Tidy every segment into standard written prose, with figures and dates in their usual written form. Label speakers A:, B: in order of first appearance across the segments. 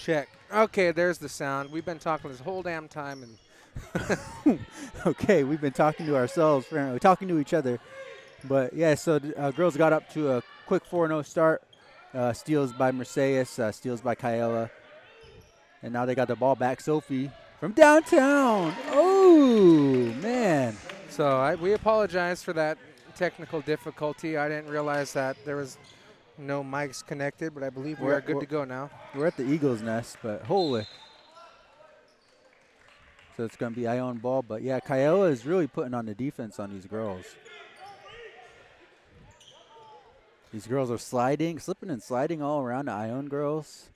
A: Check. Okay, there's the sound. We've been talking this whole damn time, and
B: Okay, we've been talking to ourselves, we're talking to each other. But, yeah, so girls got up to a quick 4-0 start. Steals by Mercedes, steals by Kaela. And now they got the ball back. Sophie from downtown. Oh, man.
A: so we apologize for that technical difficulty. I didn't realize that there was no mics connected, but I believe we are good to go now.
B: We're at the Eagles' nest, but holy. So it's going to be Ione ball. But, yeah, Kaela is really putting on the defense on these girls. These girls are slipping and sliding all around the Ione girls.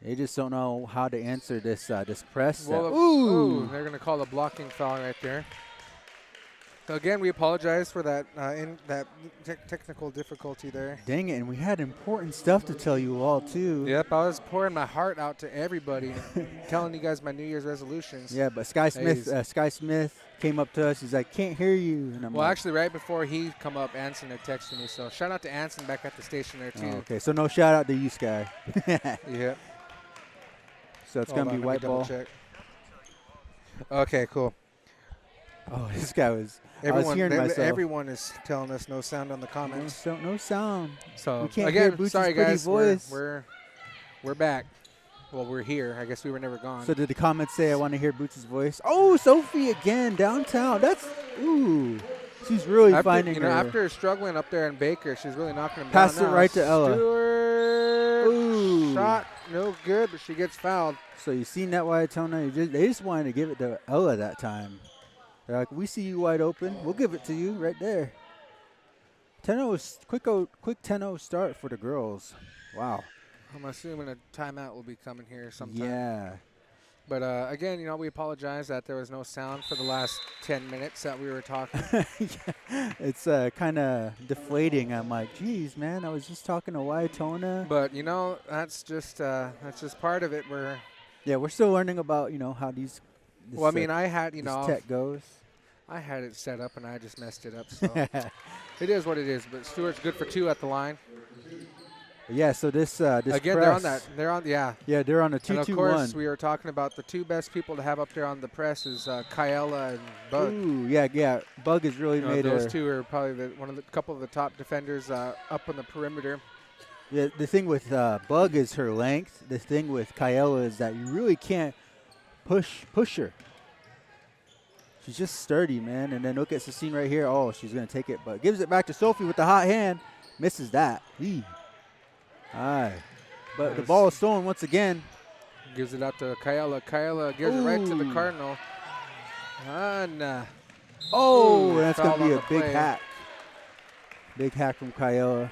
B: They just don't know how to answer this this press.
A: Well,
B: Ooh!
A: they're going to call a blocking foul right there. So again, we apologize for that technical difficulty there.
B: Dang it, and we had important stuff to tell you all, too.
A: Yep, I was pouring my heart out to everybody, telling you guys my New Year's resolutions.
B: Yeah, but Sky Smith came up to us. He's like, can't hear you. And I'm
A: well,
B: like,
A: actually, right before he come up, Anson had texted me. So shout out to Anson back at the station there, too.
B: oh, okay, so no shout out to you, Sky.
A: Yep.
B: So it's going to be white ball.
A: Check. Okay, cool.
B: Oh, this guy was – I was hearing myself.
A: Everyone is telling us no sound on the comments.
B: No sound.
A: So
B: we can't hear Bootsy's
A: sorry
B: pretty
A: guys,
B: voice.
A: we're back. Well, we're here. I guess we were never gone.
B: So did the comments say I want to hear Bootsy's voice? Oh, Sophie again downtown. That's ooh. She's really finding her.
A: After struggling up there in Baker, she's really knocking him
B: Pass
A: down.
B: Pass it right to Ella.
A: Stewart.
B: Ooh.
A: Shot no good, but she gets fouled.
B: So you seen that, Waiatona? They just wanted to give it to Ella that time. They're like, we see you wide open. We'll give it to you right there. 10-0, quick 10-0 start for the girls. Wow.
A: I'm assuming a timeout will be coming here sometime.
B: Yeah.
A: But, again, we apologize that there was no sound for the last 10 minutes that we were talking.
B: Yeah. It's kind of deflating. I'm like, geez, man, I was just talking to Waiatona.
A: But, that's just part of it.
B: We're still learning about, how these –
A: well, I mean, I had,
B: tech goes.
A: I had it set up and I just messed it up. So it is what it is. But Stewart's good for 2 at the line.
B: Yeah. So this
A: again,
B: press,
A: they're on. Yeah,
B: they're on a 2-2-1.
A: And of course, we were talking about the 2 best people to have up there on the press is Kaela and Bug.
B: Ooh, yeah. Bug has really made
A: those 2 are probably couple of the top defenders up on the perimeter.
B: Yeah. The thing with Bug is her length. The thing with Kaela is that you really can't push her. She's just sturdy, man. And then look at Cecine right here. Oh, she's going to take it, but gives it back to Sophie with the hot hand. Misses that. Aye. But the ball is stolen once again.
A: Gives it out to Kaela. Kaela gives it right to the Cardinal. And,
B: that's going to be a big hack. Big hack from Kaela.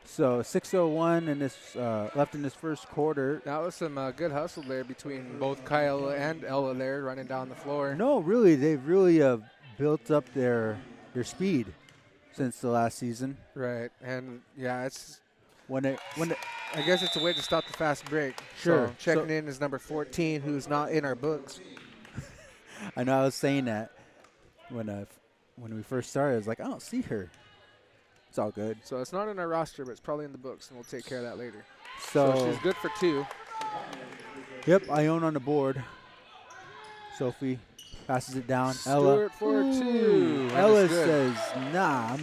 B: So 6:01 in this left in this first quarter.
A: That was some good hustle there between both Kaela and Ella there running down the floor.
B: No, really, they've really built up their speed since the last season.
A: Right, and yeah, it's
B: when
A: I guess it's a way to stop the fast break.
B: Sure.
A: So checking in is number 14, who's not in our books.
B: I know. I was saying that when we first started. I was like, I don't see her. It's all good.
A: So it's not in our roster, but it's probably in the books, and we'll take care of that later.
B: So
A: she's good for 2.
B: Yep, Ione on the board. Sophie passes it down.
A: Stewart for 2.
B: Ella says, "Nah."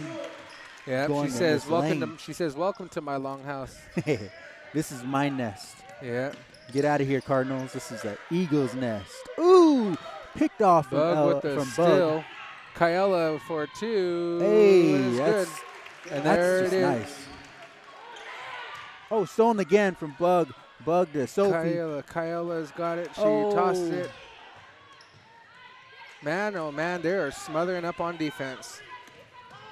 A: She says, "Welcome." She says, "Welcome to my long house."
B: This is my nest.
A: Yeah.
B: Get out of here, Cardinals. This is an Eagle's nest. Ooh, picked off
A: Bug
B: from
A: with the
B: Bug.
A: steal. Kaela for 2.
B: Hey,
A: that's good. And there it is.
B: Nice. Oh, stolen again from Bug. Bug to Sophie.
A: Kaela's got it. She tossed it. Man, oh man, they are smothering up on defense.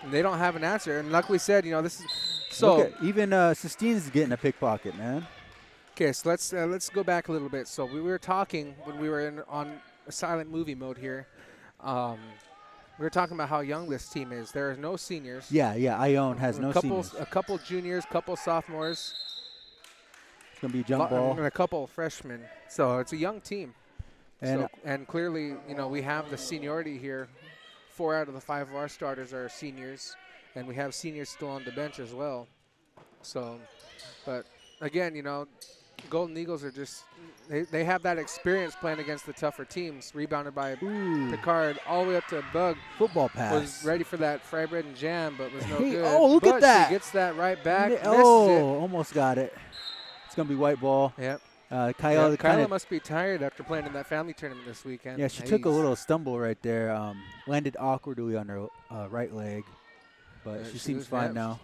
A: And they don't have an answer. And like we said, this is so.
B: Even Sistine's getting a pickpocket, man.
A: Okay, so let's go back a little bit. So we were talking when we were on a silent movie mode here. We were talking about how young this team is. There are no seniors.
B: Yeah. Ione has no seniors.
A: A couple juniors, couple sophomores.
B: It's going to be a jump ball.
A: And a couple freshmen. So it's a young team. And clearly, we have the seniority here. 4 out of the 5 of our starters are seniors. And we have seniors still on the bench as well. So, but again, Golden Eagles are just they have that experience playing against the tougher teams. Rebounded by Picard all the way up to Bug.
B: Football pass.
A: Was ready for that fry bread and jam, but was no
B: Hey,
A: good.
B: oh, look
A: but
B: at that.
A: She gets that right back.
B: Oh, almost got it. It's going to be white ball.
A: Yep.
B: Kyla
A: must be tired after playing in that family tournament this weekend.
B: Yeah, she took a little stumble right there. Landed awkwardly on her right leg, but she seems fine now.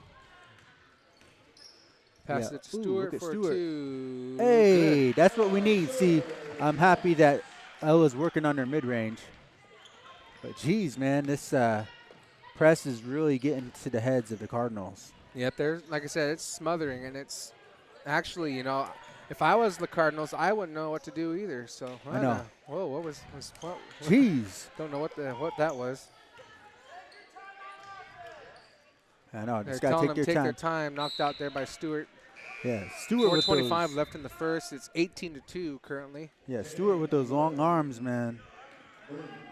A: Pass it to Stewart for two.
B: Hey,
A: good.
B: That's what we need. See, I'm happy that Ella's working on her mid-range. But, geez, man, this press is really getting to the heads of the Cardinals.
A: Yep, like I said, it's smothering, and it's actually, you know, if I was the Cardinals, I wouldn't know what to do either. So
B: I know.
A: Whoa, what was what?
B: Jeez.
A: Don't know what that was.
B: I know.
A: They're
B: just got to
A: take their time. Knocked out there by Stewart.
B: Yeah, Stewart with
A: 4:25 left in the first. It's 18-2 currently.
B: Yeah, Stewart with those long arms, man.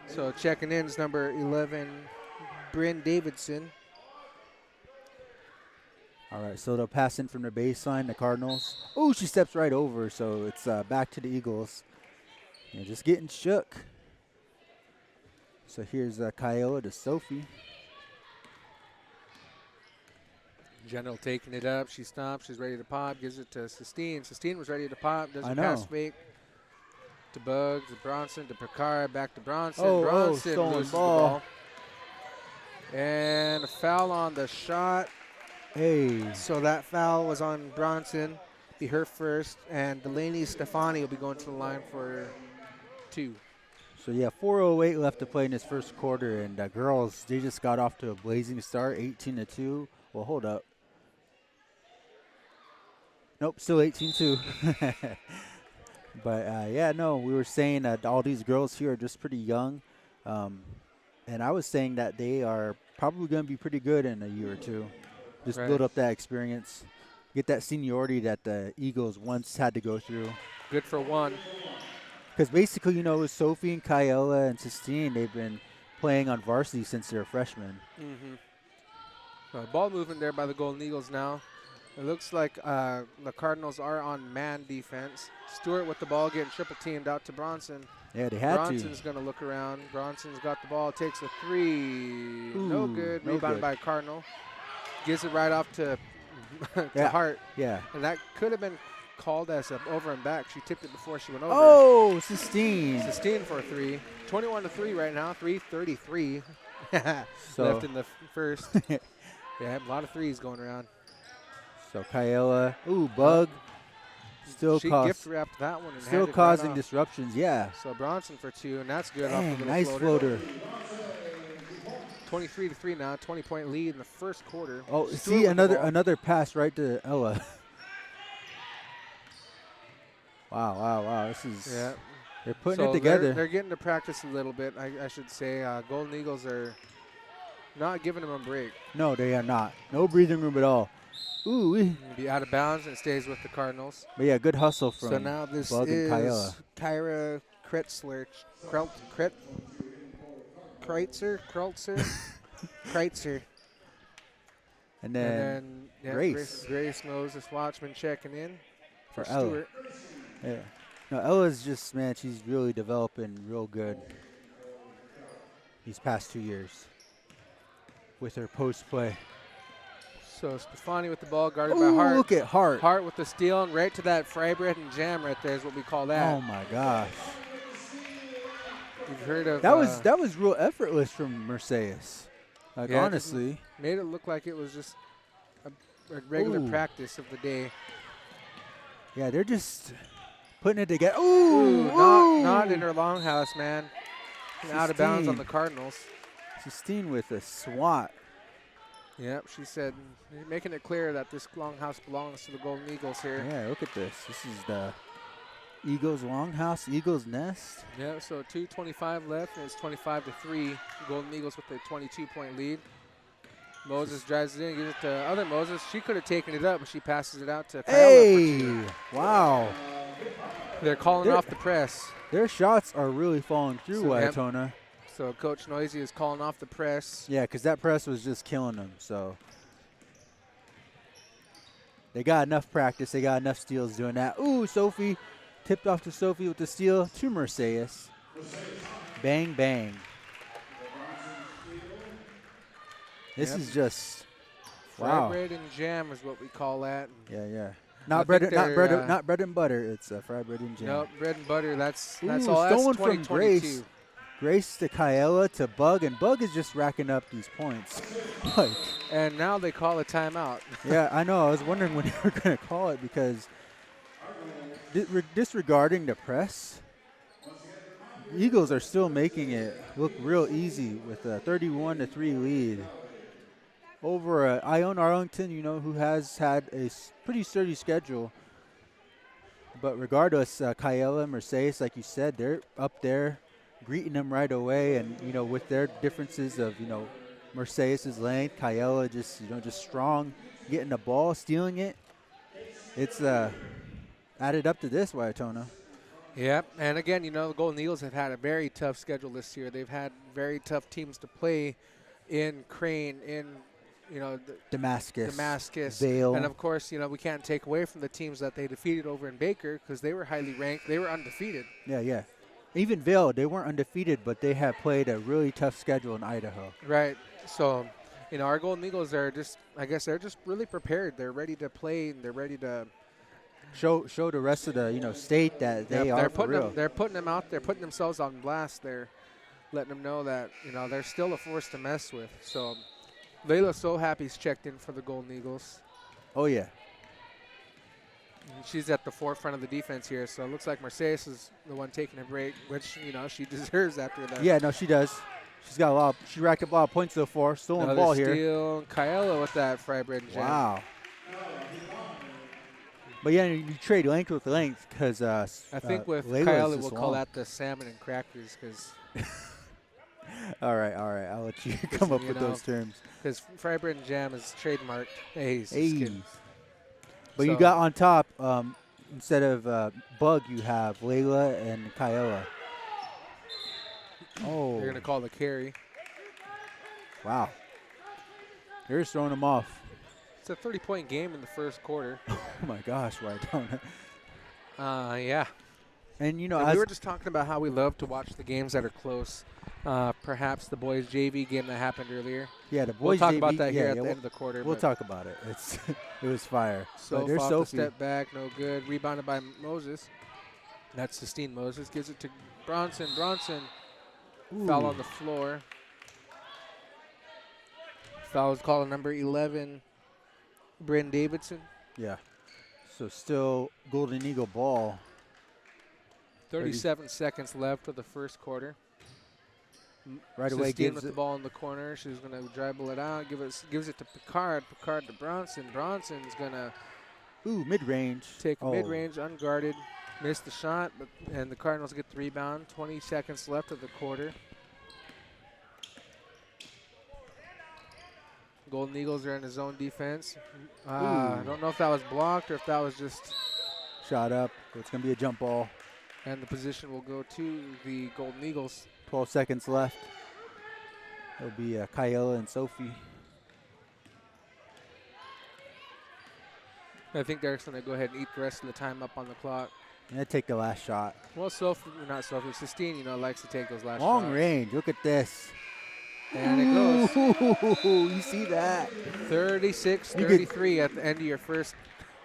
A: So checking in is number 11, Bryn Davidson.
B: All right, so they'll pass in from the baseline, the Cardinals. Oh, she steps right over, so it's back to the Eagles. Yeah, just getting shook. So here's Kyola to Sophie.
A: General taking it up. She stops. She's ready to pop. Gives it to Sistine. Sistine was ready to pop. Doesn't pass fake. To Bugs, to Bronson, to Picard, back to Bronson. Bronson loses the ball. And a foul on the shot.
B: Hey.
A: So that foul was on Bronson. Be her first. And Delaney Stefani will be going to the line for 2.
B: So, yeah, 4:08 left to play in this first quarter. And girls, they just got off to a blazing start, 18-2. Well, hold up. Nope, still 18-2. But, yeah, no, we were saying that all these girls here are just pretty young. And I was saying that they are probably going to be pretty good in a year or two. Just build up that experience, get that seniority that the Eagles once had to go through.
A: Good for one.
B: Because basically, you know, with Sophie and Kyola and Sistine, they've been playing on varsity since they were freshmen.
A: Ball movement there by the Golden Eagles now. It looks like the Cardinals are on man defense. Stewart with the ball getting triple teamed out to Bronson.
B: Yeah, they had
A: Bronson's going to look around. Bronson's got the ball, takes a 3. No good. Rebounded by Cardinal. Gives it right off to Hart.
B: Yeah.
A: And that could have been called as an over and back. She tipped it before she went over.
B: Oh, Sistine.
A: Sistine for a 3. 21-3 right now. 3:33
B: so
A: left in the first. Yeah, a lot of threes going around.
B: So Kyola, Bug, still
A: she gift wrapped that one. And
B: still causing disruptions, yeah.
A: So Bronson for 2, and that's good.
B: Dang,
A: off the
B: nice floater.
A: 23-3 now, 20-point lead in the first quarter.
B: Oh, see another pass right to Ella. Wow. This is they're putting it together.
A: They're getting to practice a little bit, I should say. Golden Eagles are not giving them a break.
B: No, they are not. No breathing room at all. Ooh.
A: Be out of bounds and stays with the Cardinals.
B: But yeah, good hustle from
A: So now this
B: Bug
A: is
B: and Kyola.
A: Kyra Kreutzer.
B: And then
A: Grace Moses Watchman checking in for Stewart.
B: Yeah. No, Ella's just, man, she's really developing real good these past 2 years with her post play.
A: So Stefani with the ball, guarded by Hart.
B: Look at Hart.
A: Hart with the steal, and right to that fry bread and jam right there is what we call that.
B: Oh my gosh.
A: You've heard of
B: that was real effortless from Mercedes. Like, honestly.
A: Made it look like it was just a regular practice of the day.
B: Yeah, they're just putting it together.
A: Not in her longhouse, man. Out of bounds on the Cardinals.
B: Sistine with a swat.
A: Yep, she said, making it clear that this longhouse belongs to the Golden Eagles here.
B: Yeah, look at this. This is the Eagles longhouse, Eagles nest.
A: Yeah, so 2:25 left, and it's 25-3. Golden Eagles with a 22-point lead. Moses drives it in, gives it to other Moses. She could have taken it up, but she passes it out to Kyle.
B: Hey! Wow.
A: They're calling off the press.
B: Their shots are really falling through, Ione.
A: So Coach Noisy is calling off the press.
B: Yeah, because that press was just killing them. So They got enough practice. They got enough steals doing that. Ooh, Sophie tipped off to Sophie with the steal to Mercedes. Bang, bang. This is just, wow.
A: Fried bread and jam is what we call that.
B: Yeah. Not bread and butter. It's fried bread and jam.
A: Nope, bread and butter. That's all.
B: Stolen
A: That's
B: from Grace. Grace to Kyella to Bug, and Bug is just racking up these points.
A: And now they call a timeout.
B: Yeah, I know. I was wondering when they were going to call it because disregarding the press, Eagles are still making it look real easy with a 31-3 lead over Ione Arlington, who has had a pretty sturdy schedule. But regardless, Kyella, Mercedes, like you said, they're up there greeting them right away. And, with their differences of, Mercedes' length, Kyella just strong, getting the ball, stealing it. It's added up to this, Waiatona.
A: Yep, and again, the Golden Eagles have had a very tough schedule this year. They've had very tough teams to play in Crane, in
B: Damascus, Vail.
A: And of course, we can't take away from the teams that they defeated over in Baker because they were highly ranked. They were undefeated.
B: Yeah. Even Vail, they weren't undefeated, but they have played a really tough schedule in Idaho.
A: Right. So, our Golden Eagles are they're just really prepared. They're ready to play, and they're ready to
B: show the rest of the state that they are for real.
A: They're putting them out. They're putting themselves on blast. They're letting them know that they're still a force to mess with. So. Layla Sohappy's checked in for the Golden Eagles.
B: Oh, yeah.
A: And she's at the forefront of the defense here, so it looks like Mercedes is the one taking a break, which, she deserves after that.
B: Yeah, no, she does. She racked up a lot of points so far. Stolen
A: Another
B: ball here.
A: Steal. Kyella with that fried bread and jam.
B: Wow. But, yeah, you trade length with length because
A: I think with
B: Layla's
A: Kyella, we'll call that the salmon and crackers because
B: All right. I'll let you come up with those terms.
A: Because fried bread and jam is trademarked. Hey.
B: But you got on top, instead of Bug, you have Layla and Kyella. Oh.
A: They're going to call the carry.
B: Wow. They're just throwing them off.
A: It's a 30-point game in the first quarter.
B: Oh, my gosh. Why don't it?
A: Yeah.
B: And,
A: we were just talking about how we love to watch the games that are close. Perhaps the boys' JV game that happened earlier.
B: Yeah, the boys'
A: We'll talk
B: JV,
A: about that here at the end of the quarter.
B: We'll talk about it. It was fire.
A: So off the step back, no good. Rebounded by Moses. That's Sistine Moses. Gives it to Bronson. Bronson foul on the floor. Foul was called on number 11, Bryn Davidson.
B: Yeah. So still Golden Eagle ball.
A: 37 seconds left of the first quarter.
B: Right away,
A: Sistine with the ball in the corner. She's going to dribble it out. Gives it to Picard. Picard to Bronson. Bronson's going to
B: mid-range.
A: Take mid-range, unguarded. Missed the shot, and the Cardinals get the rebound. 20 seconds left of the quarter. Golden Eagles are in his zone defense. I don't know if that was blocked or if that was just
B: shot up. It's going to be a jump ball.
A: And the position will go to the Golden Eagles.
B: 12 seconds left. It'll be Kyella and Sophie.
A: I think they're just going to go ahead and eat the rest of the time up on the clock.
B: And take the last shot.
A: Well, Sistine, likes to take those last shots.
B: Long range. Look at this.
A: And it goes.
B: You see that?
A: 36-33 at the end of your first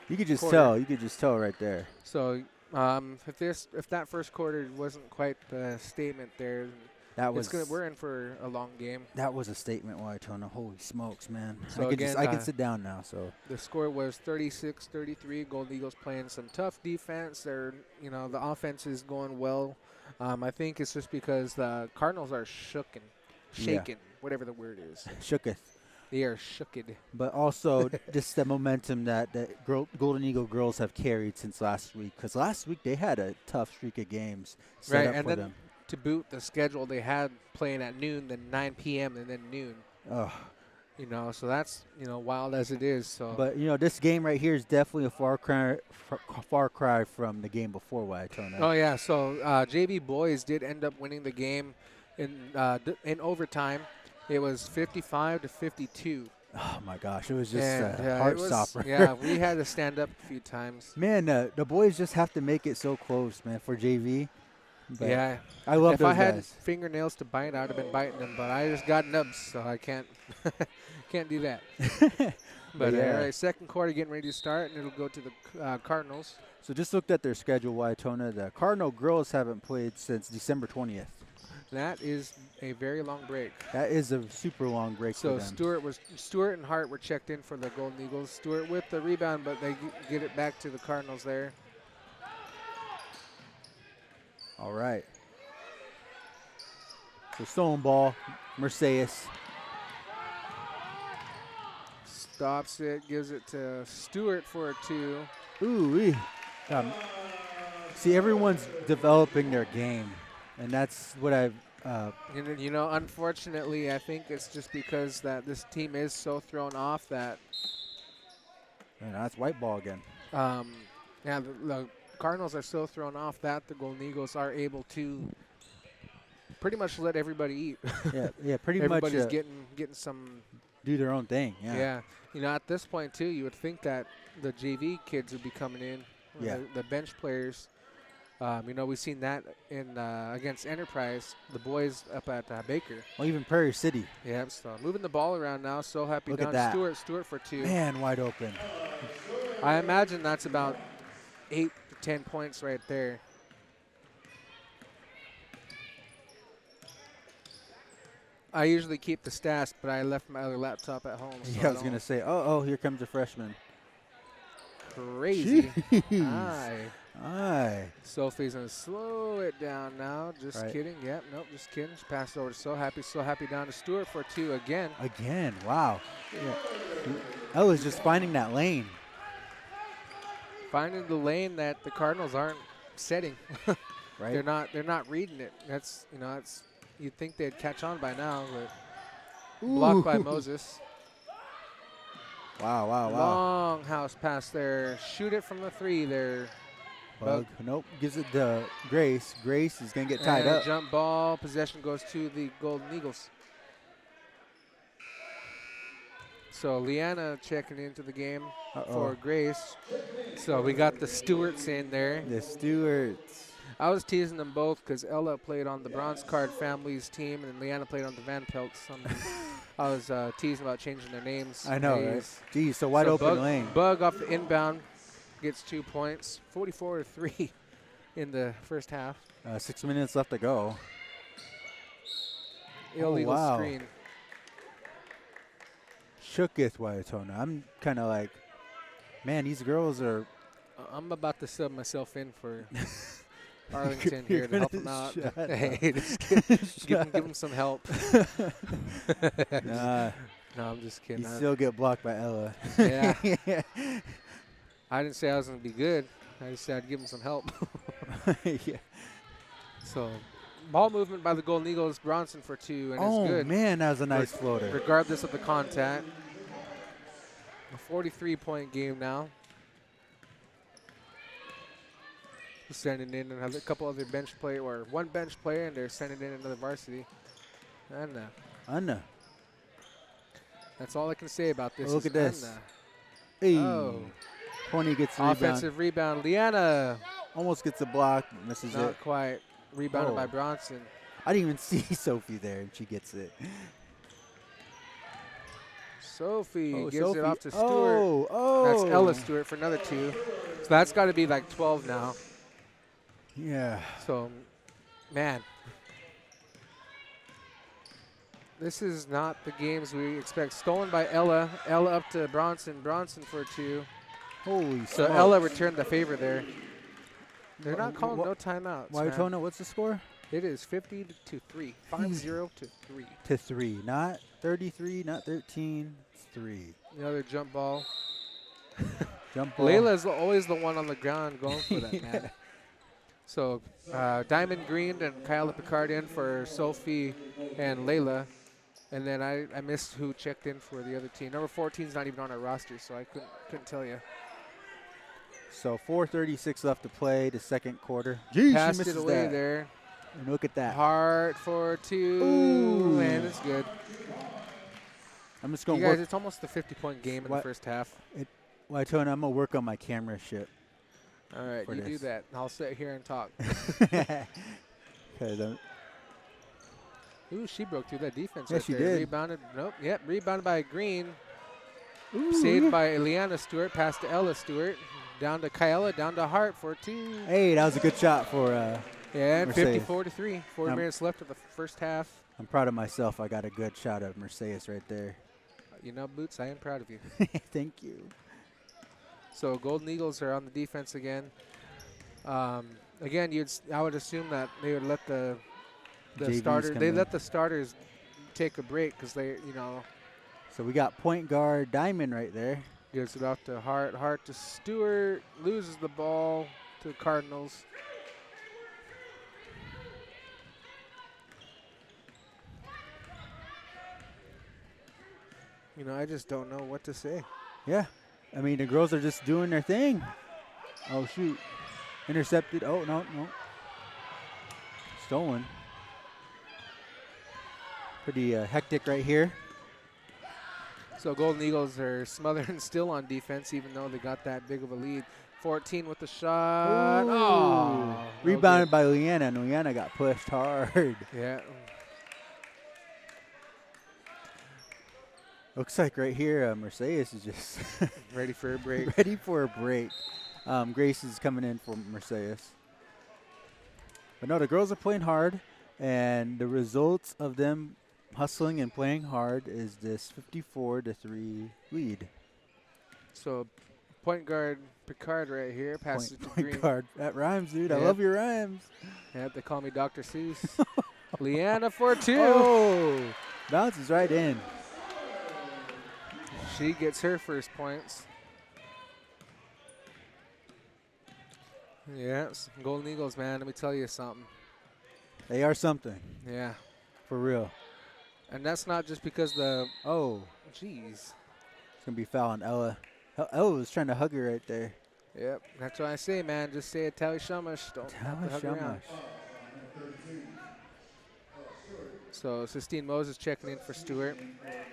B: You could just
A: quarter.
B: tell. You could just tell right there.
A: So if that first quarter wasn't quite the statement there, we're in for a long game.
B: That was a statement, Waiatona. Holy smokes, man!
A: So
B: I can sit down now. So
A: the score was 36-33. Golden Eagles playing some tough defense. They're the offense is going well. I think it's just because the Cardinals are shaken, whatever the word is.
B: Shooketh.
A: They are shooked.
B: But also just the momentum that Golden Eagle girls have carried since last week. Because last week they had a tough streak of games set up for them.
A: To boot, the schedule they had playing at noon, then 9 p.m., and then noon.
B: Oh.
A: So that's, wild as it is. So.
B: But, this game right here is definitely a far cry from the game before Waiatona.
A: Oh, yeah. So JV boys did end up winning the game in overtime. It was 55-52.
B: Oh, my gosh. It was just a heart stopper.
A: Yeah, we had to stand up a few times.
B: Man, the boys just have to make it so close, man, for JV. But
A: yeah.
B: I love those guys.
A: If I had fingernails to bite, I would have been biting them. But I just got nubs, so I can't do that. But
B: yeah.
A: all right, second quarter getting ready to start, and it'll go to the Cardinals.
B: So just looked at their schedule, Ione. The Cardinal girls haven't played since December 20th.
A: That is a very long break.
B: That is a super long break for them.
A: So Stewart and Hart were checked in for the Golden Eagles. Stewart with the rebound, but they get it back to the Cardinals there.
B: All right. So stolen ball, Mercedes.
A: Stops it, gives it to Stewart for a 2.
B: Ooh, see, everyone's developing their game, and that's what I've.
A: You know, unfortunately, I think it's just because that this team is so thrown off that.
B: Man, that's white ball again.
A: Yeah, the Cardinals are so thrown off that the Golden Eagles are able to pretty much let everybody eat.
B: yeah, pretty
A: Everybody's
B: much.
A: getting some.
B: Do their own thing.
A: Yeah. You know, at this point too, you would think that the JV kids would be coming in.
B: Yeah.
A: The bench players. You know, we've seen that in against Enterprise, the boys up at Baker.
B: Well, even Prairie City.
A: Yeah, so moving the ball around now. So happy
B: Look
A: down
B: at that.
A: Stewart for 2.
B: Man, wide open.
A: I imagine that's about 8 to 10 points right there. I usually keep the stats, but I left my other laptop at home. So
B: Yeah, I was going to say, oh, here comes a freshman.
A: Crazy.
B: Jeez. Aye.
A: Sophie's going to slow it down now. Just kidding. Yep, nope, just kidding. She passed it over to So Happy down to Stewart for 2 again.
B: Again, wow. Yeah. Ella's just finding that lane.
A: Finding the lane that the Cardinals aren't setting.
B: Right.
A: They're not reading it. That's, you know, it's. You'd think they'd catch on by now, but
B: Ooh.
A: blocked by Moses.
B: Wow.
A: Long house pass there. Shoot it from the 3 there.
B: Bug. Nope. Gives it to Grace. Grace is going to get tied up.
A: Jump ball. Possession goes to the Golden Eagles. So Leanna checking into the game for Grace. So we got the Stewarts in there.
B: The Stewarts.
A: I was teasing them both because Ella played on the Bronze Card Family's team and Leanna played on the Van Pelts. I was teasing about changing their names.
B: I know, right? Geez, so wide open lane.
A: Bug off the inbound gets 2 points. 44-3 in the first half.
B: 6 minutes left to go.
A: Illegal screen.
B: Shooketh Ione. I'm kind of like, man, these girls are.
A: I'm about to sub myself in for Arlington here to help them out. Hey, just give them some help.
B: Nah.
A: No, I'm just kidding.
B: You still get blocked by Ella.
A: Yeah. I didn't say I was going to be good. I just said I'd give them some help.
B: Yeah. So,
A: ball movement by the Golden Eagles. Bronson for 2, and it's good.
B: Oh, man, that was a nice floater.
A: Regardless of the contact. A 43-point game now. Sending in another couple other bench player, or one bench player, and they're sending in another varsity. Anna. That's all I can say about this.
B: Look at this. Hey.
A: Oh.
B: Pony gets the
A: offensive rebound. Liana
B: almost gets a block. Misses it.
A: Not quite. Rebounded by Bronson.
B: I didn't even see Sophie there, and she gets it.
A: Sophie gives it off to Stewart. That's Ella Stewart for another 2. So that's got to be like 12 now.
B: Yeah.
A: So, man, this is not the games we expect. Stolen by Ella. Ella up to Bronson. Bronson for 2.
B: Holy
A: So
B: smokes.
A: Ella returned the favor there. They're not calling no timeouts.
B: Ione, what's the score?
A: It is 50 to 3. 50 to 3.
B: To 3. Not 33, not 13. It's 3.
A: Another jump ball.
B: Jump ball.
A: Layla's always the one on the ground going for that, man. So Diamond Green and Kyla Picard in for Sophie and Layla. And then I missed who checked in for the other team. Number 14 is not even on our roster, so I couldn't tell you.
B: So 4:36 left to play the second quarter. Jeez,
A: passed it away there.
B: And look at that.
A: Hart for 2.
B: Ooh.
A: Man, it's good.
B: I'm just going
A: to
B: to
A: work.
B: work.
A: It's almost the 50-point game in the first half.
B: Well, I told him I'm going to work on my camera shit.
A: All right, you do that. I'll sit here and talk. Ooh, she broke through that defense right
B: she
A: there.
B: did.
A: Rebounded. Nope. Yep, rebounded by Green.
B: Ooh,
A: saved by Eliana Stewart. Pass to Ella Stewart. Down to Kyella. Down to Hart for 2.
B: Hey, that was a good shot for
A: yeah,
B: Mercedes.
A: 54-3. 4 minutes left of the first half.
B: I'm proud of myself. I got a good shot of Mercedes right there.
A: You know, Boots, I am proud of you.
B: Thank you.
A: So Golden Eagles are on the defense again. Again, I would assume that they would let the starters. They let the starters take a break because they,
B: So we got point guard Diamond right there.
A: Gives it off to Hart. Hart to Stewart. Loses the ball to the Cardinals. I just don't know what to say.
B: Yeah. I mean, the girls are just doing their thing. Oh, shoot. Intercepted. Oh, no. Stolen. Pretty hectic right here.
A: So Golden Eagles are smothering still on defense, even though they got that big of a lead. 14 with the shot.
B: Ooh.
A: Oh,
B: rebounded by Leanna, and Leanna got pushed hard.
A: Yeah.
B: Looks like right here, Mercedes is just
A: ready for a break.
B: Ready for a break. Grace is coming in for Mercedes. But no, the girls are playing hard, and the results of them hustling and playing hard is this 54-3 lead.
A: So point guard Picard right here passes it to Green.
B: Point guard. That rhymes, dude. Yep. I love your rhymes.
A: Yeah, they call me Dr. Seuss. Leanna for 2.
B: Oh, bounces right in.
A: She gets her first points. Yes, Golden Eagles, man. Let me tell you something.
B: They are something.
A: Yeah.
B: For real.
A: And that's not just because the...
B: Oh.
A: Jeez.
B: It's going to be foul on Ella. Ella was trying to hug her right there.
A: Yep. That's what I say, man. Just say it. Tally Shamash. Don't have to hug around. So Sistine Moses checking in for Stewart.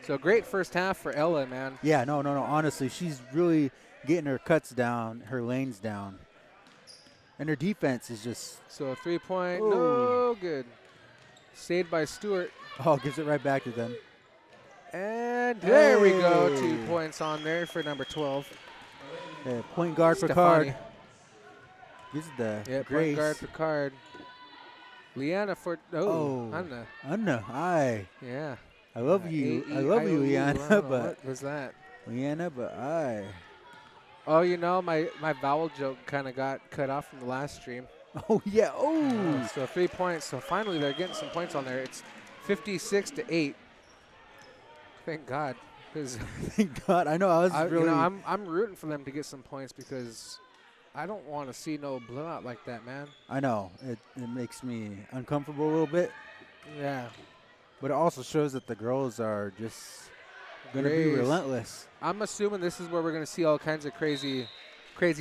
A: So great first half for Ella, man.
B: Yeah, no. Honestly, she's really getting her cuts down, her lanes down. And her defense is just...
A: So a 3-point, no good. Saved by Stewart.
B: Oh, gives it right back to them.
A: And there we go. 2 points on there for number 12.
B: Point guard Picard. This is the Grace.
A: Point guard Picard. Leanna for Anna.
B: Aye.
A: Yeah.
B: I love you. I love you, Leanna. But
A: what was that?
B: Leanna, but aye.
A: Oh, my vowel joke kind of got cut off from the last stream.
B: Oh yeah. Oh.
A: So 3 points. So finally they're getting some points on there. It's 56-8. Thank God.
B: Thank God. I know.
A: I'm rooting for them to get some points because I don't want to see no blowout like that, man.
B: I know. It makes me uncomfortable a little bit.
A: Yeah.
B: But it also shows that the girls are just going to be relentless.
A: I'm assuming this is where we're going to see all kinds of crazy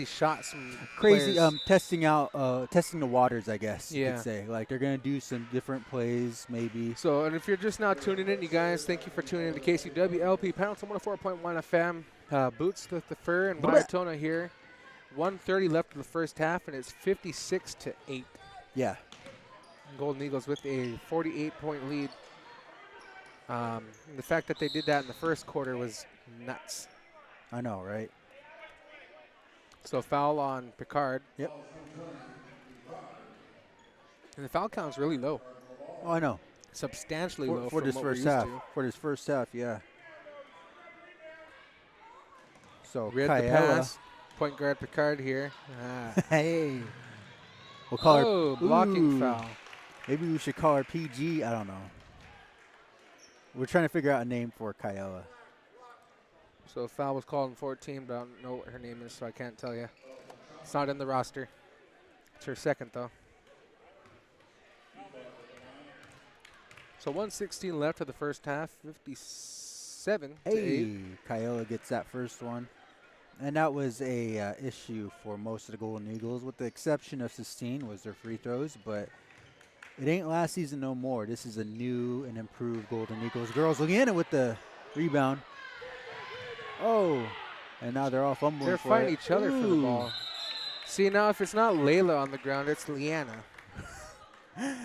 A: shots from
B: crazy
A: players.
B: testing the waters, I guess you could say. Like they're going to do some different plays maybe.
A: So, and if you're just now tuning in, you guys, thank you for tuning in to KCWLP Pendleton 104.1 FM. Boots with the Fur and Waiatona here. 1:30 left in the first half, and it's 56-8.
B: Yeah.
A: Golden Eagles with a 48-point lead. The fact that they did that in the first quarter was nuts.
B: I know, right?
A: So foul on Picard.
B: Yep.
A: And the foul count's really low.
B: Oh, I know.
A: Substantially low
B: for this first half. For this first half, yeah. So
A: read the pass. Point guard Picard here.
B: Hey. We'll call her
A: blocking foul.
B: Maybe we should call her PG. I don't know. We're trying to figure out a name for Kyella.
A: So a foul was called in 14, but I don't know what her name is, so I can't tell you. It's not in the roster. It's her second, though. So 1:16 left of the first half, 57-8.
B: Hey, Kyella gets that first one. And that was a issue for most of the Golden Eagles, with the exception of Sistine was their free throws, but it ain't last season no more. This is a new and improved Golden Eagles. Girls, Leanna with the Rebound. Oh. And now they're all fumbling.
A: They're fighting each other for the ball. See, now if it's not Layla on the ground, it's Leanna.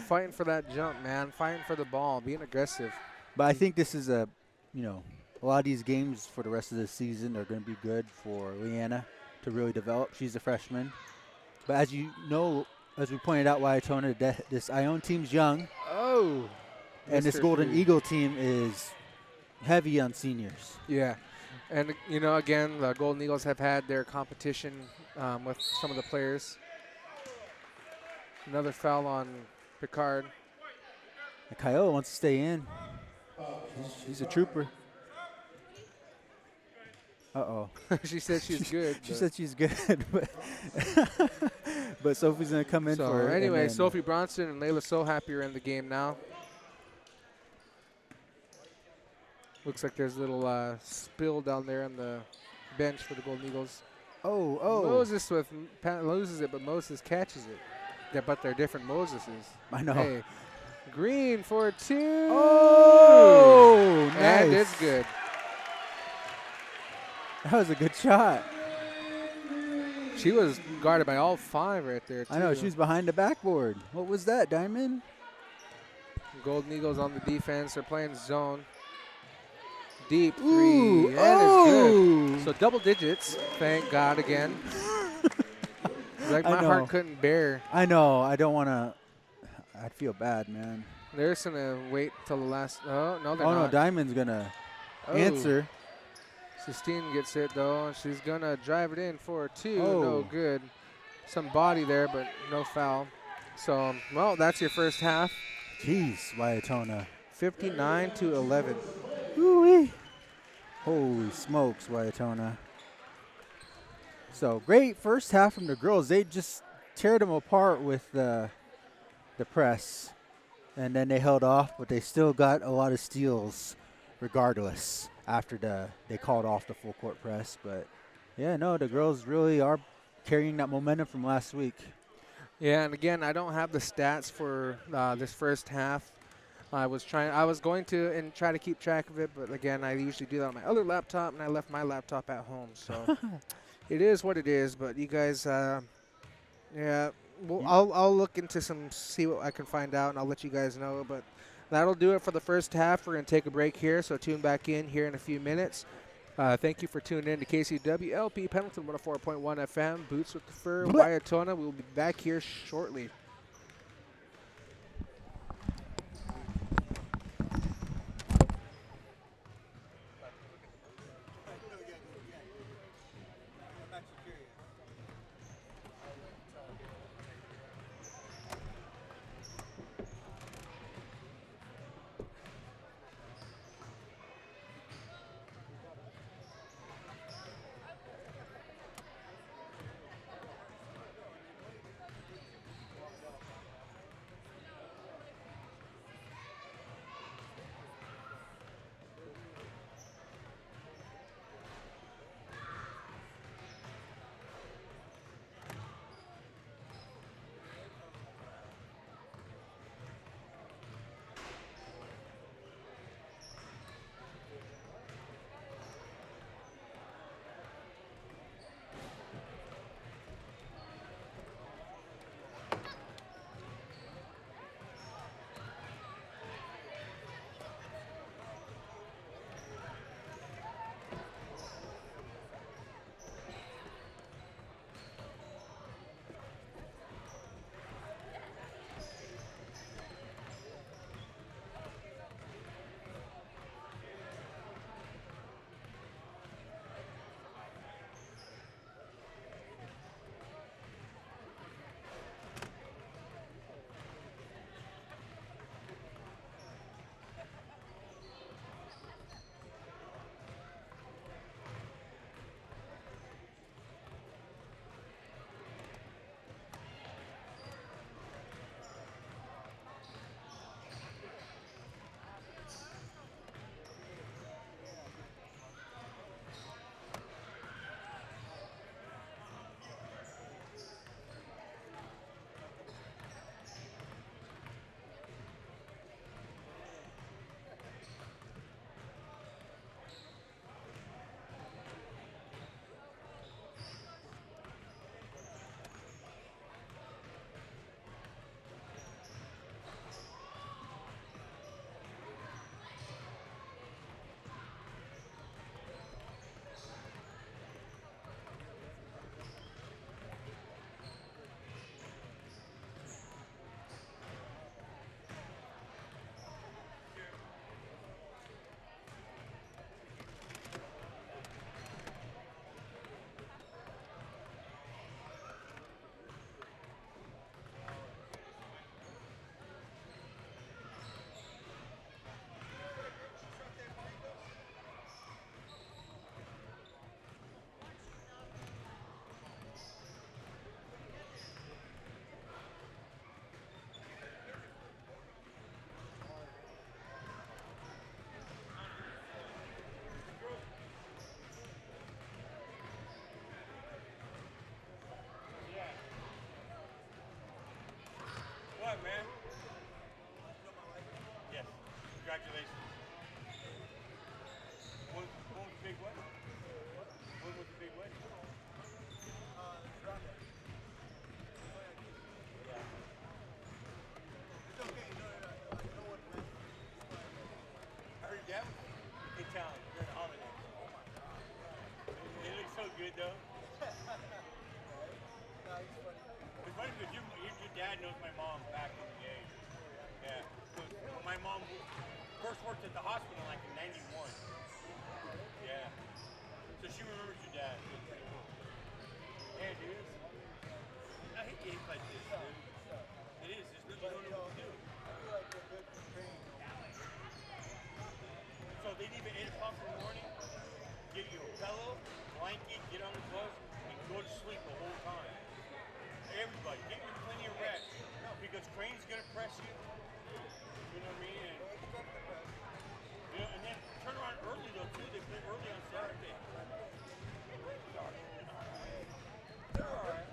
A: Fighting for that jump, man. Fighting for the ball, being aggressive.
B: But I think this is a lot of these games for the rest of the season are going to be good for Leanna to really develop. She's a freshman. But as you know, as we pointed out, Ione, this Ione team's young.
A: Oh.
B: And this Golden Eagle team is heavy on seniors.
A: Yeah. And, again, the Golden Eagles have had their competition with some of the players. Another foul on Picard.
B: And Kyle wants to stay in. She's a trooper. Uh-oh.
A: She said she's good.
B: She said she's good. But Sophie's going to come in for her.
A: Anyway, Sophie Bronson and Layla So Happy are in the game now. Looks like there's a little spill down there on the bench for the Golden Eagles.
B: Oh.
A: Moses loses it, but Moses catches it. Yeah, but they're different Moseses.
B: I know.
A: Hey, Green for 2.
B: Oh, nice.
A: And it's good.
B: That was a good shot.
A: She was guarded by all 5 right there, too.
B: I know. She was behind the backboard. What was that, Diamond?
A: Golden Eagles on the defense. They're playing zone. Deep 3.
B: Ooh,
A: And it's good. So double digits. Thank God again. Like my heart couldn't bear.
B: I know. I don't want to. I'd feel bad, man.
A: They're just going to wait till the last. Oh, no, they're
B: not.
A: not.
B: No, Diamond's going to answer.
A: Sistine gets it, though, and she's going to drive it in for 2.
B: Oh.
A: No good. Some body there, but no foul. So, well, that's your first half.
B: Jeez, Waiatona.
A: 59-11.
B: Woo-wee. Holy smokes, Waiatona. So, great first half from the girls. They just teared them apart with the press. And then they held off, but they still got a lot of steals regardless after they called off the full court press. But, yeah, no, the girls really are carrying that momentum from last week.
A: Yeah, and again, I don't have the stats for this first half. I was going to try to keep track of it, but again, I usually do that on my other laptop, and I left my laptop at home. So it is what it is. But you guys, yeah, well, I'll look into see what I can find out, and I'll let you guys know. But that'll do it for the first half. We're going to take a break here, so tune back in here in a few minutes. Thank you for tuning in to KCWLP Pendleton 104.1 FM. Boots with the Fur, Waiatona. We'll be back here shortly.
C: Congratulations. What was the big wedding? When was the big wedding? I heard that was in town during the holidays. It looks so good though. It's funny because your dad knows my mom back in the day. Yeah. When my mom first worked at the hospital like in '91. Yeah. So she remembers your dad. Yeah, dude. I hate games like this, dude. It is. There's nothing you don't know what to do. So they leave at 8 o'clock in the morning, get you a pillow, blanket, get on the bus, and go to sleep the whole time. Everybody, get your plenty of rest. Because Crane's gonna press you. You know what I mean? And then turn around early though too. They play early on Saturday. They're alright.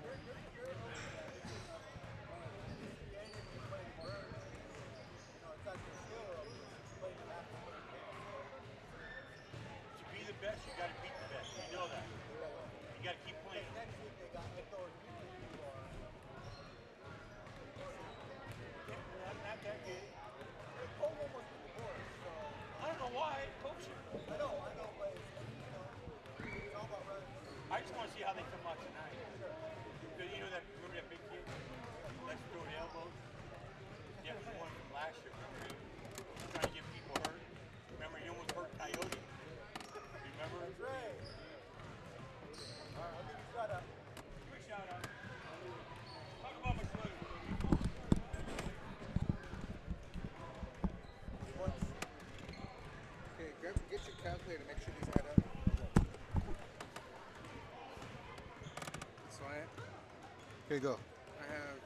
C: To be the best, you gotta beat the best. You know that. You gotta keep playing. Next week they got not that good. I don't know why. Coach. I know, but it's all about running. I just want to see how they come out tonight. Because you know that, remember that big kid? Let's throw the elbows. Yeah, it was one from last year. Remember him? Trying to get people hurt. Remember he almost hurt Ione? You remember? That's right. All right, I'll give you a shout out. Give me a shout out. Talk about my son.
A: Okay, get your calculator. Make sure these add up. So
B: Here you go.
A: I have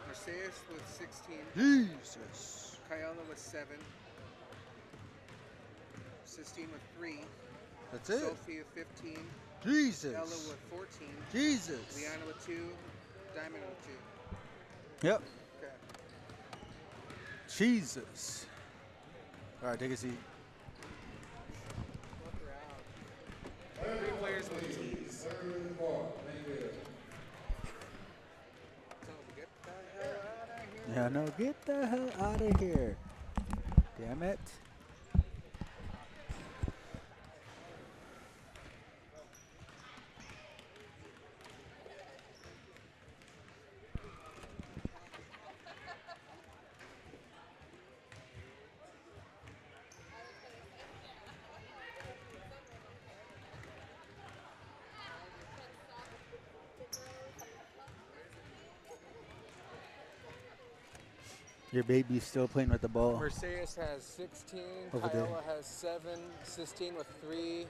A: Mercedes with 16.
B: Jesus.
A: Kyella with 7. Sistine with 3.
B: That's it.
A: Sophie with 15.
B: Jesus.
A: Ella with 14.
B: Jesus.
A: Liana with 2. Diamond with 2.
B: Yep.
A: Okay.
B: Jesus. All right, take a seat.
A: Look around. 3 players with tees. Tell them to get the hell out of here.
B: Yeah, no, get the hell out of here. Damn it. Your baby's still playing with the ball.
A: Mercedes has 16.
B: Over there.
A: Kyella has 7. Sistine with 3.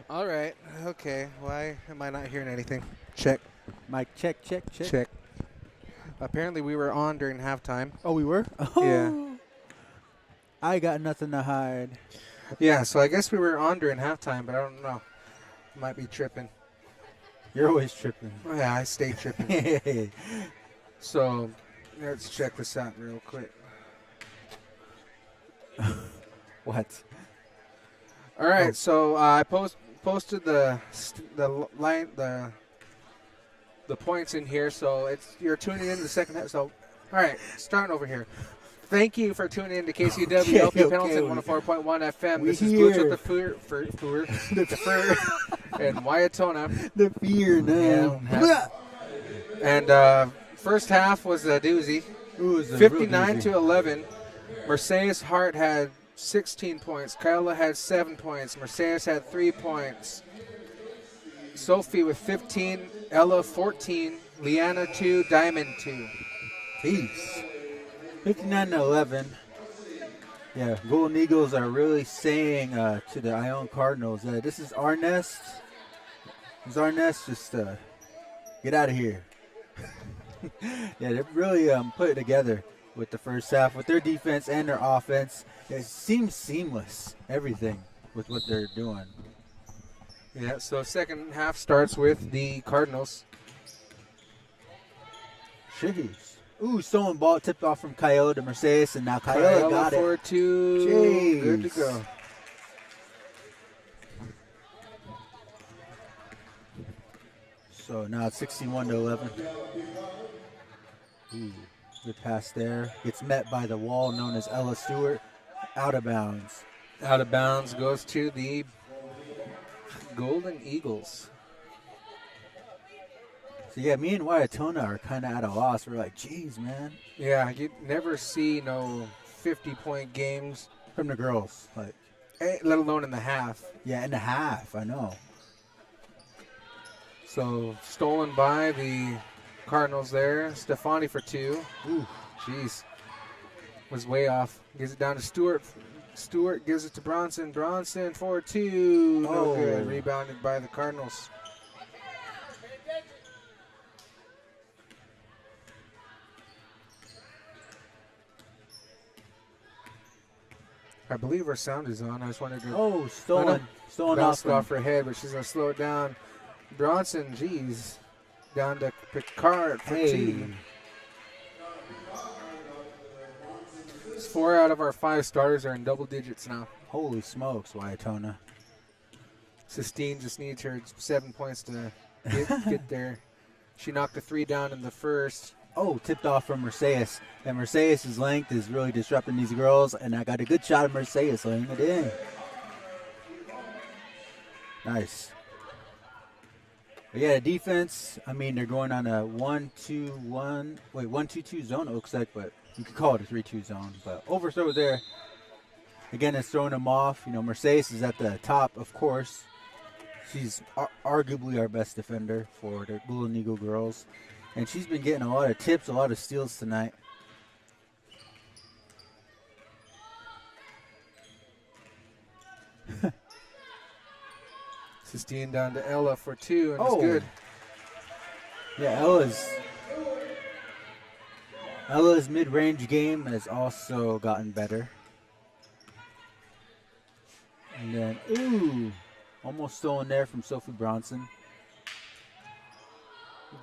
A: All right. Okay. Why am I not hearing anything? Check.
B: Mic check, check, check.
A: Check. Apparently, we were on during halftime.
B: Oh, we were?
A: Yeah.
B: I got nothing to hide.
A: Yeah, so I guess we were on during halftime, but I don't know. Might be tripping.
B: You're always tripping.
A: Oh, yeah, I stay tripping. So let's check this out real quick.
B: What?
A: All right, so I posted the points in here, so you're tuning in the second half. So, all right, starting over here. Thank you for tuning in to KCW LP Pendleton 104.1 FM. This is Butch with the Fur and Waiatona.
B: The fear now.
A: And first half was a doozy. 59-11. Mercedes Hart had 16 points. Kyla had 7 points. Mercedes had 3 points. Sophie with 15. Ella 14. Liana 2. Diamond 2.
B: Peace. 59-11. Yeah, Golden Eagles are really saying to the Ione Cardinals, this is our nest. It's our nest. Just get out of here. Yeah, they really put it together with the first half. With their defense and their offense, it seems seamless, everything with what they're doing.
A: Yeah, so second half starts with the Cardinals.
B: Jeez. Ooh, stolen ball tipped off from Kyla to Mercedes, and now Kyla got
A: for
B: it.
A: 2.
B: Jeez.
A: Good to go.
B: So now it's 61-11. Ooh, good pass there. Gets met by the wall known as Ella Stewart. Out of bounds.
A: Out of bounds goes to the Golden Eagles.
B: So, yeah, me and Waiatona are kind of at a loss. We're like, geez, man.
A: Yeah, you never see no 50-point games.
B: From the girls. Like,
A: let alone in the half.
B: Yeah, in the half, I know.
A: So, stolen by the Cardinals there. Stefani for 2.
B: Ooh.
A: Jeez. Was way off. Gives it down to Stewart. Stewart gives it to Bronson. Bronson for 2. No good. Rebounded by the Cardinals. I believe our sound is on. I just wanted to.
B: Stolen
A: bounced off her head, but she's going to slow it down. Bronson, geez. Down to Picard for 2. It's 4 out of our 5 starters are in double digits now.
B: Holy smokes, Waiatona.
A: Sistine just needs her 7 points to get there. She knocked a 3 down in the first.
B: Oh, tipped off from Mercedes. And Mercedes' length is really disrupting these girls. And I got a good shot of Mercedes laying it in. Nice. But yeah, the defense, I mean, they're going on a 1-2-2 zone, it looks like, but you could call it a 3-2 zone. But overthrow there. Again, it's throwing them off. You know, Mercedes is at the top, of course. She's arguably our best defender for the Golden Eagle girls. And she's been getting a lot of tips, a lot of steals tonight.
A: Sistine down to Ella for 2, and it's good.
B: Yeah, Ella's mid-range game has also gotten better. And then, almost stolen there from Sophie Bronson.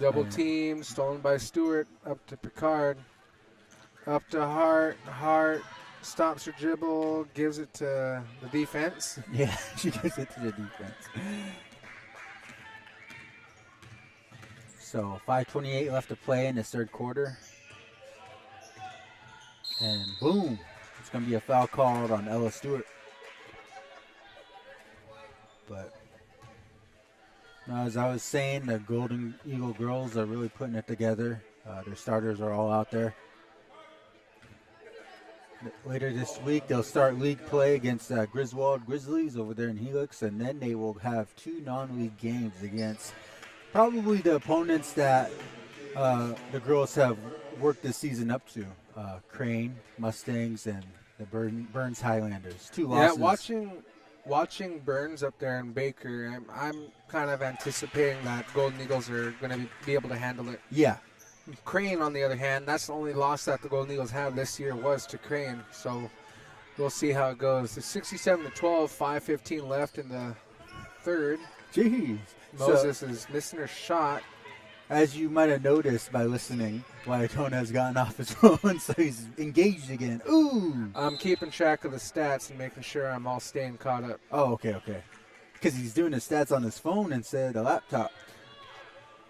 A: Double team, stolen by Stewart, up to Picard. Up to Hart. Hart stops her dribble, gives it to the defense.
B: Yeah, she gives it to the defense. So 5:28 left to play in this third quarter. And boom, it's going to be a foul called on Ella Stewart. But as I was saying, the Golden Eagle girls are really putting it together. Their starters are all out there. Later this week, they'll start league play against Griswold Grizzlies over there in Helix, and then they will have 2 non-league games against probably the opponents that the girls have worked this season up to. Crane, Mustangs, and the Burns Highlanders. 2 losses.
A: Yeah, watching Burns up there and Baker, I'm kind of anticipating that Golden Eagles are going to be able to handle it.
B: Yeah.
A: Crane, on the other hand, that's the only loss that the Golden Eagles have this year was to Crane. So we'll see how it goes. It's 67-12, 5:15 left in the third.
B: Jeez.
A: Moses is missing her shot.
B: As you might have noticed by listening, Ione has gotten off his phone, so he's engaged again. Ooh!
A: I'm keeping track of the stats and making sure I'm all staying caught up.
B: Oh, okay. Because he's doing the stats on his phone instead of the laptop.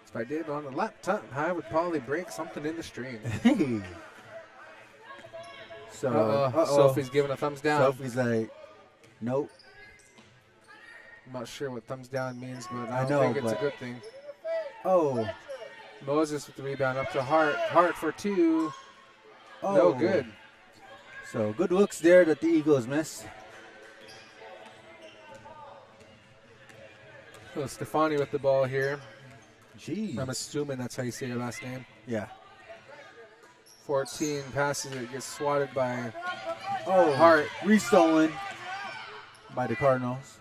A: If I did on the laptop, I would probably break something in the stream.
B: Hey! So,
A: Sophie's giving a thumbs down.
B: Sophie's like, nope.
A: I'm not sure what thumbs down means, but I
B: know,
A: don't think it's a good thing.
B: Oh.
A: Moses with the rebound up to Hart. Hart for two.
B: Oh.
A: No good.
B: So good looks there that the Eagles missed.
A: So Stefani with the ball here.
B: Jeez.
A: I'm assuming that's how you say your last name.
B: Yeah.
A: 14 passes it, gets swatted by
B: Hart. Restolen by the Cardinals.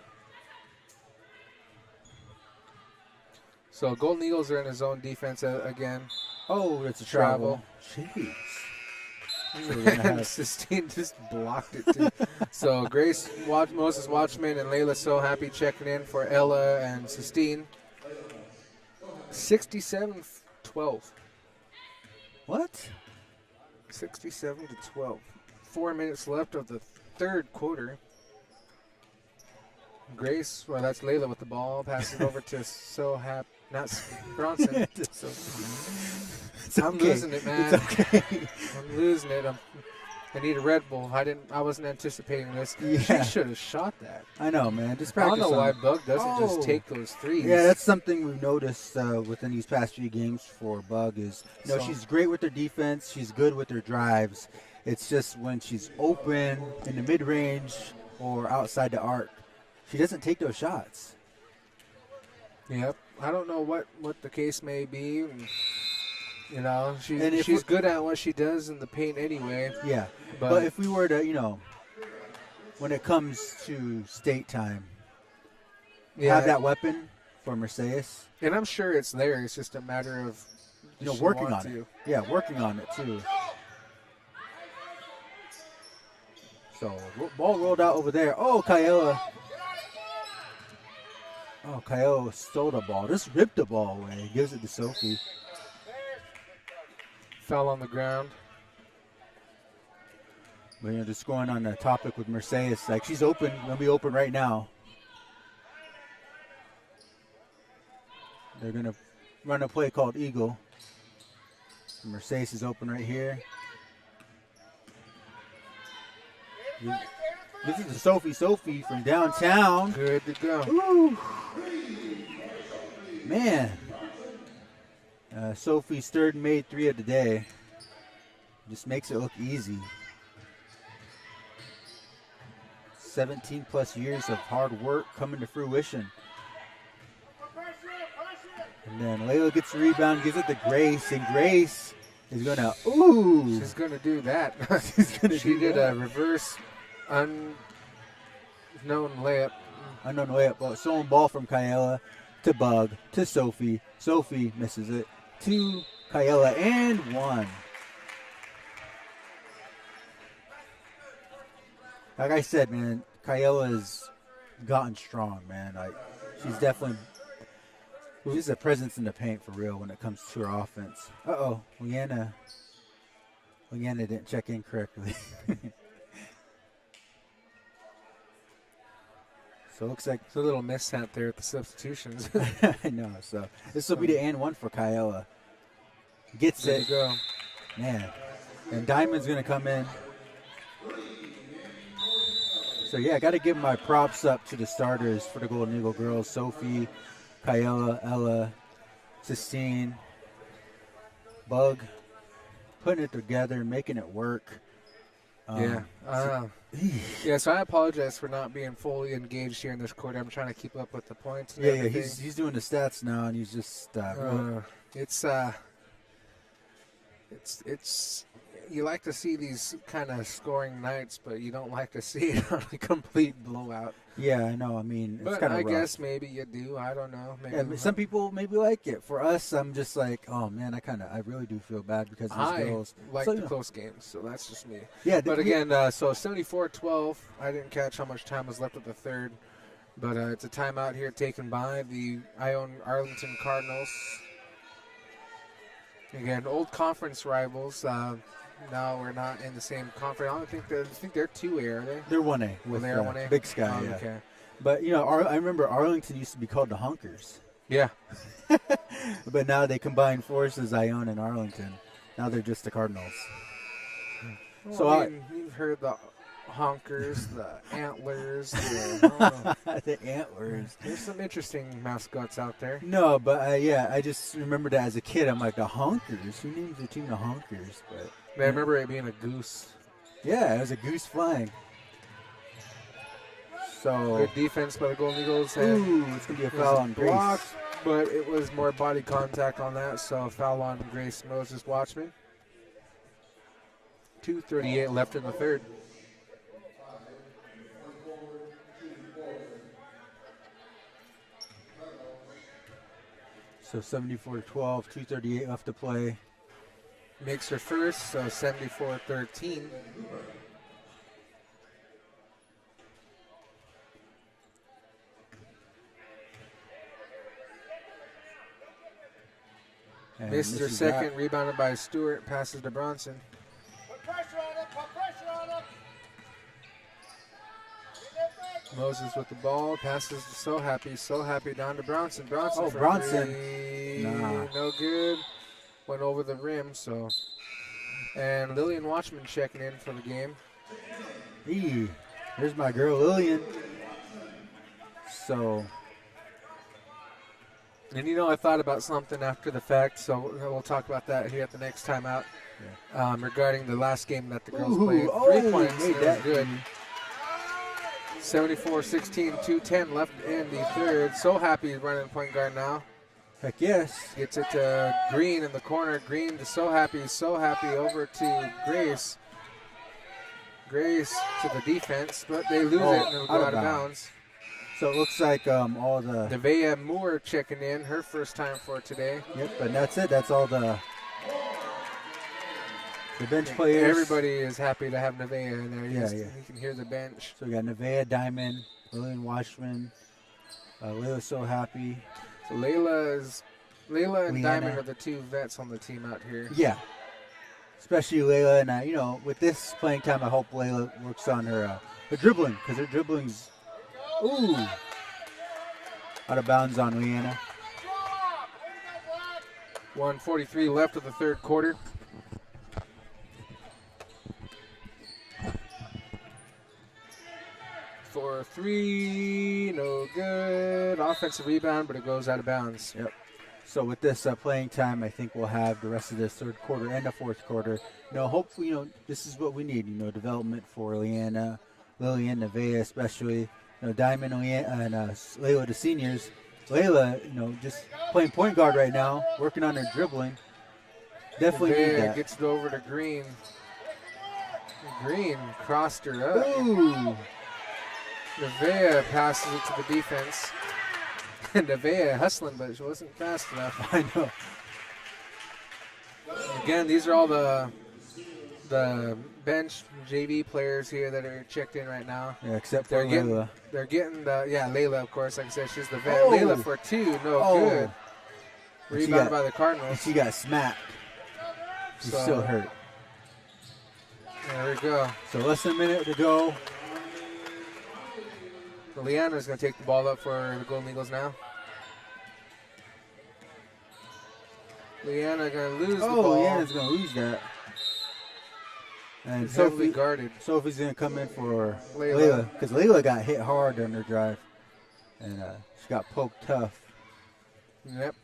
A: So Golden Eagles are in his zone defense again.
B: Oh, it's a travel. Jeez.
A: And Sistine just blocked it too. So Grace, Moses Watchman, and Layla So Happy checking in for Ella and Sistine. 67-12.
B: What?
A: 67-12. 4 minutes left of the third quarter. Grace, well, that's Layla with the ball. Passes over to So Happy. Not Bronson. I'm losing it, man.
B: It's okay.
A: I'm losing it. I need a Red Bull. I wasn't anticipating this.
B: Yeah.
A: She should have shot that.
B: I know, man. Just
A: I
B: practice.
A: don't know why
B: on it.
A: Bug doesn't just take those threes.
B: Yeah, that's something we've noticed within these past few games for Bug is, she's great with her defense. She's good with her drives. It's just when she's open in the mid-range or outside the arc, she doesn't take those shots.
A: Yep. I don't know what the case may be. She's good at what she does in the paint anyway.
B: Yeah. But if we were to, when it comes to state time, have that weapon for Mercedes.
A: And I'm sure it's there. It's just a matter of
B: working on it. Yeah, working on it too. So ball rolled out over there. Oh, Kyella. Oh, Kyella stole the ball. Just ripped the ball away. Gives it to Sophie.
A: Fell on the ground.
B: But just going on the topic with Mercedes, like she's open. Gonna be open right now. They're gonna run a play called Eagle. Mercedes is open right here. This is Sophie from downtown.
A: Good to go.
B: Woo. Man. Sophie's third made three of the day. Just makes it look easy. 17 plus years of hard work coming to fruition. And then Layla gets the rebound, gives it to Grace, and Grace is going to,
A: She's going to do that.
B: She
A: did a reverse unknown layup.
B: Unknown layup. Well, stolen ball from Kyella to Bug to Sophie. Sophie misses it to Kyella and one. Like I said, man, Kyella's gotten strong, man. Like she's a presence in the paint for real when it comes to her offense. Ione didn't check in correctly. So it looks like
A: it's a little mishap there at the substitutions.
B: I know. So this will be the and one for Kyella. Gets
A: there
B: it.
A: You go.
B: Man. And Diamond's going to come in. So, yeah, I got to give my props up to the starters for the Golden Eagle girls. Sophie, Kyella, Ella, Sistine, Bug. Putting it together, making it work.
A: So I apologize for not being fully engaged here in this quarter. I'm trying to keep up with the points. And
B: yeah, he's doing the stats now, and he's just
A: you like to see these kind of scoring nights, but you don't like to see it on a complete blowout.
B: Yeah, I know. I mean, it's
A: But
B: kind of
A: I
B: rough.
A: guess maybe you do. I don't know. Maybe
B: Yeah, but some people maybe like it. For us, I'm just like, oh man, I really do feel bad because these girls
A: like
B: so,
A: the close games, so that's just me.
B: Yeah,
A: but again, so 74-12. I didn't catch how much time was left with the third, but it's a timeout here taken by the Ione Arlington Cardinals. Again, old conference rivals. Now we're not in the same conference. I think they're 2A, are they?
B: They're 1A with
A: they're 1A?
B: Big Sky. Yeah.
A: Okay.
B: But you know, I remember Arlington used to be called the Hunkers.
A: Yeah.
B: But now they combine forces, Ione and Arlington. Now they're just the Cardinals.
A: Well,
B: So
A: I mean, you've heard the honkers, the antlers,
B: the Antlers.
A: There's some interesting mascots out there.
B: No, but I just remember that as a kid. I'm like, the Honkers? Who names their team the Honkers? But
A: I remember it being a goose.
B: yeah, it was a goose flying. So
A: Good defense by the Golden Eagles.
B: ooh, it's gonna be a foul on Grace.
A: Blocked, but it was more body contact on that, so foul on Grace Moses Watchman. 2:38 left in the third.
B: So 74-12, 2:38 left to play.
A: Makes her first, so 74-13.
B: And
A: Misses her
B: misses
A: second,
B: that.
A: rebounded by Stewart, passes to Bronson.
C: Put pressure on him. Put pressure on him.
A: Moses with the ball, passes to So Happy down to Bronson. Bronson
B: Oh,
A: for
B: Bronson.
A: three.
B: Nah.
A: No good. Went over the rim, so. And Lillian Watchman checking in for the game.
B: Hey, here's my girl Lillian. So
A: And you know, I thought about something after the fact, so we'll talk about that here at the next time out. Regarding the last game that the girls played. 3 points,
B: made
A: it
B: that
A: was good. 74-16, 2:10 left in the third. So Happy is running point guard now.
B: heck yes.
A: Gets it to Green in the corner. Green to So Happy over to Grace. Grace to the defense, but they lose it and it'll go out of bounds.
B: So it looks like all the
A: Nevaeh Moore checking in, her first time for today.
B: Yep, and that's it. That's all the bench players.
A: Everybody is happy to have Nevaeh in there.
B: Yeah.
A: You can hear the bench.
B: So we got Nevaeh, Diamond, Lillian Watchman, Layla So Happy.
A: So Layla and
B: Leanna.
A: Diamond are the two vets on the team out here.
B: Yeah, especially Layla, and you know, with this playing time, I hope Layla works on her dribbling, because her dribbling's out of bounds on Leanna.
A: 1:43 left of the third quarter. For three, no good. Offensive rebound, but it goes out of bounds.
B: Yep. So with this playing time, I think we'll have the rest of this third quarter and the fourth quarter. You know, hopefully, you know, this is what we need. You know, development for Leanna, Lillian, Nevaeh, especially. You know, Diamond, and Layla, the seniors. Layla, you know, just playing point guard right now, working on her dribbling. Definitely need
A: Nevaeh
B: that.
A: gets it over to Green. Green crossed her up.
B: Ooh.
A: Nevaeh passes it to the defense. Nevaeh hustling, but she wasn't fast enough.
B: I know.
A: Again, these are all the bench JV players here that are checked in right now.
B: Yeah, except for Layla.
A: They're getting Layla, of course. Like I said, she's the vet.
B: Oh.
A: Layla for two, no good.
B: And she
A: Rebounded
B: got-
A: by the Cardinals.
B: She got smacked. She's
A: So-
B: still hurt.
A: There we go.
B: So less than a minute to go.
A: Leanna's going to take the ball up for the Golden Eagles now. Leanna going to lose the ball.
B: Leanna's going to lose that. And
A: It's heavily
B: Sophie,
A: guarded.
B: Sophie's going to come in for
A: Layla.
B: Layla. Because Layla got hit hard on her drive. And she got poked tough.
A: Yep.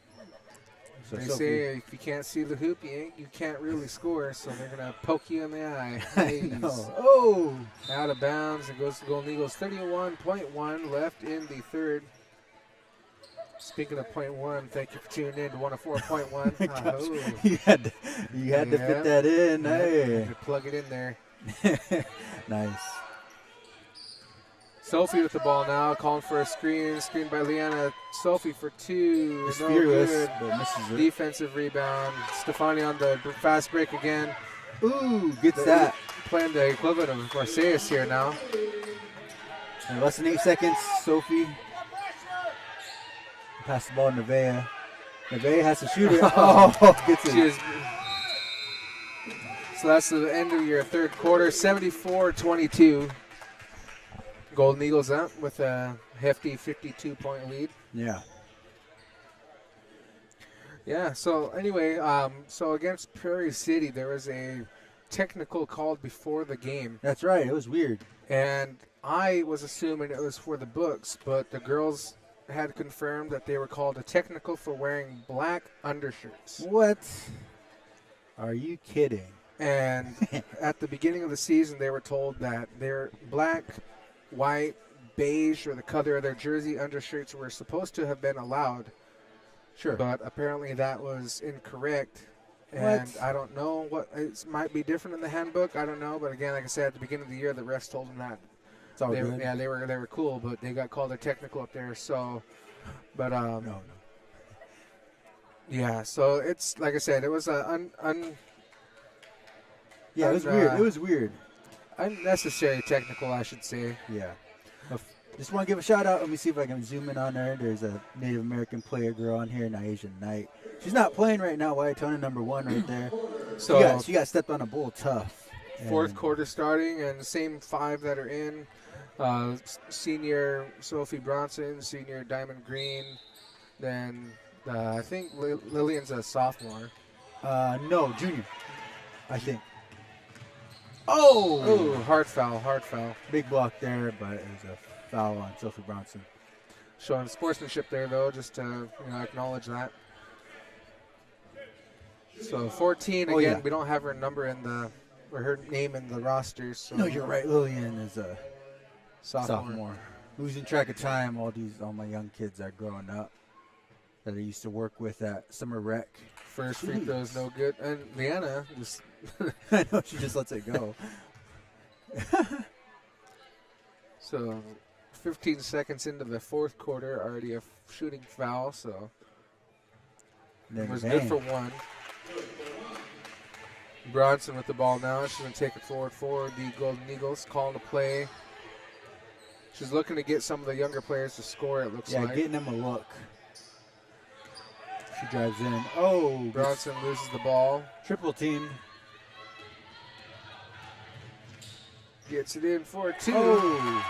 B: So
A: They
B: Sophie,
A: say if you can't see the hoop, you can't really score, so they're going to poke you in the eye.
B: I
A: Please.
B: know. Oh!
A: Out of bounds. It goes to Golden Eagles. 31.1 left in the third. Speaking of .1, thank you for tuning in to 104.1.
B: You had to fit that in. Hey.
A: Had to plug it in there.
B: Nice.
A: Sophie with the ball now, calling for a screen. Screen by Liana. Sophie for 2.
B: It's
A: no
B: fearless,
A: good.
B: but misses it.
A: Defensive rebound. Stefani on the fast break again.
B: Ooh, gets that.
A: Playing the equivalent of Marseilles here now.
B: In less than 8 seconds, Sophie. Pass the ball to Nevaeh. Nevaeh has to shoot it. Oh, gets it.
A: So that's the end of your third quarter. 74-22. Golden Eagles up with a hefty 52-point lead.
B: Yeah.
A: Yeah, so anyway, so against Prairie City, there was a technical called before the game.
B: That's right. It was weird.
A: And I was assuming it was for the books, but the girls had confirmed that they were called a technical for wearing black undershirts.
B: What? Are you kidding?
A: And at the beginning of the season, they were told that their black, white, beige, or the color of their jersey undershirts were supposed to have been allowed.
B: Sure.
A: But apparently that was incorrect. And
B: What?
A: I don't know what it might be different in the handbook. I don't know. But again, like I said, at the beginning of the year, the refs told them that.
B: It's all
A: they,
B: good.
A: yeah, they were cool, but they got called a technical up there. So, but
B: No.
A: yeah. So it's like I said, it was
B: Yeah, it was weird. It was weird.
A: unnecessary technical, I should say.
B: Yeah. Just want to give a shout out. Let me see if I can zoom in on her. There's a Native American player girl on here, Nyasian Knight. She's not playing right now. Waitona #1 right there.
A: So
B: she got stepped on a bull tough.
A: fourth quarter starting, and the same 5 that are in. Senior Sophie Bronson, senior Diamond Green. Then I think Lillian's a sophomore.
B: No, junior, I think.
A: Oh, hard foul.
B: Big block there, but it was a foul on Sophie Bronson.
A: Showing sportsmanship there, though, just to acknowledge that. So 14 again.
B: Yeah.
A: We don't have her number or her name in the roster. So
B: No, you're right. Lillian is a
A: sophomore.
B: Losing track of time. All my young kids that are growing up that I used to work with at summer rec.
A: First free throw is no good, and Liana just.
B: I know, she just lets it go.
A: So 15 seconds into the fourth quarter, already a shooting foul. So it was good for 1. Bronson with the ball now. She's going to take it forward for the Golden Eagles. Calling the play. She's looking to get some of the younger players to score, it looks like.
B: Yeah, getting them a look. She drives in. Oh,
A: Bronson loses the ball.
B: Triple team.
A: Gets it in for 2.
B: Oh.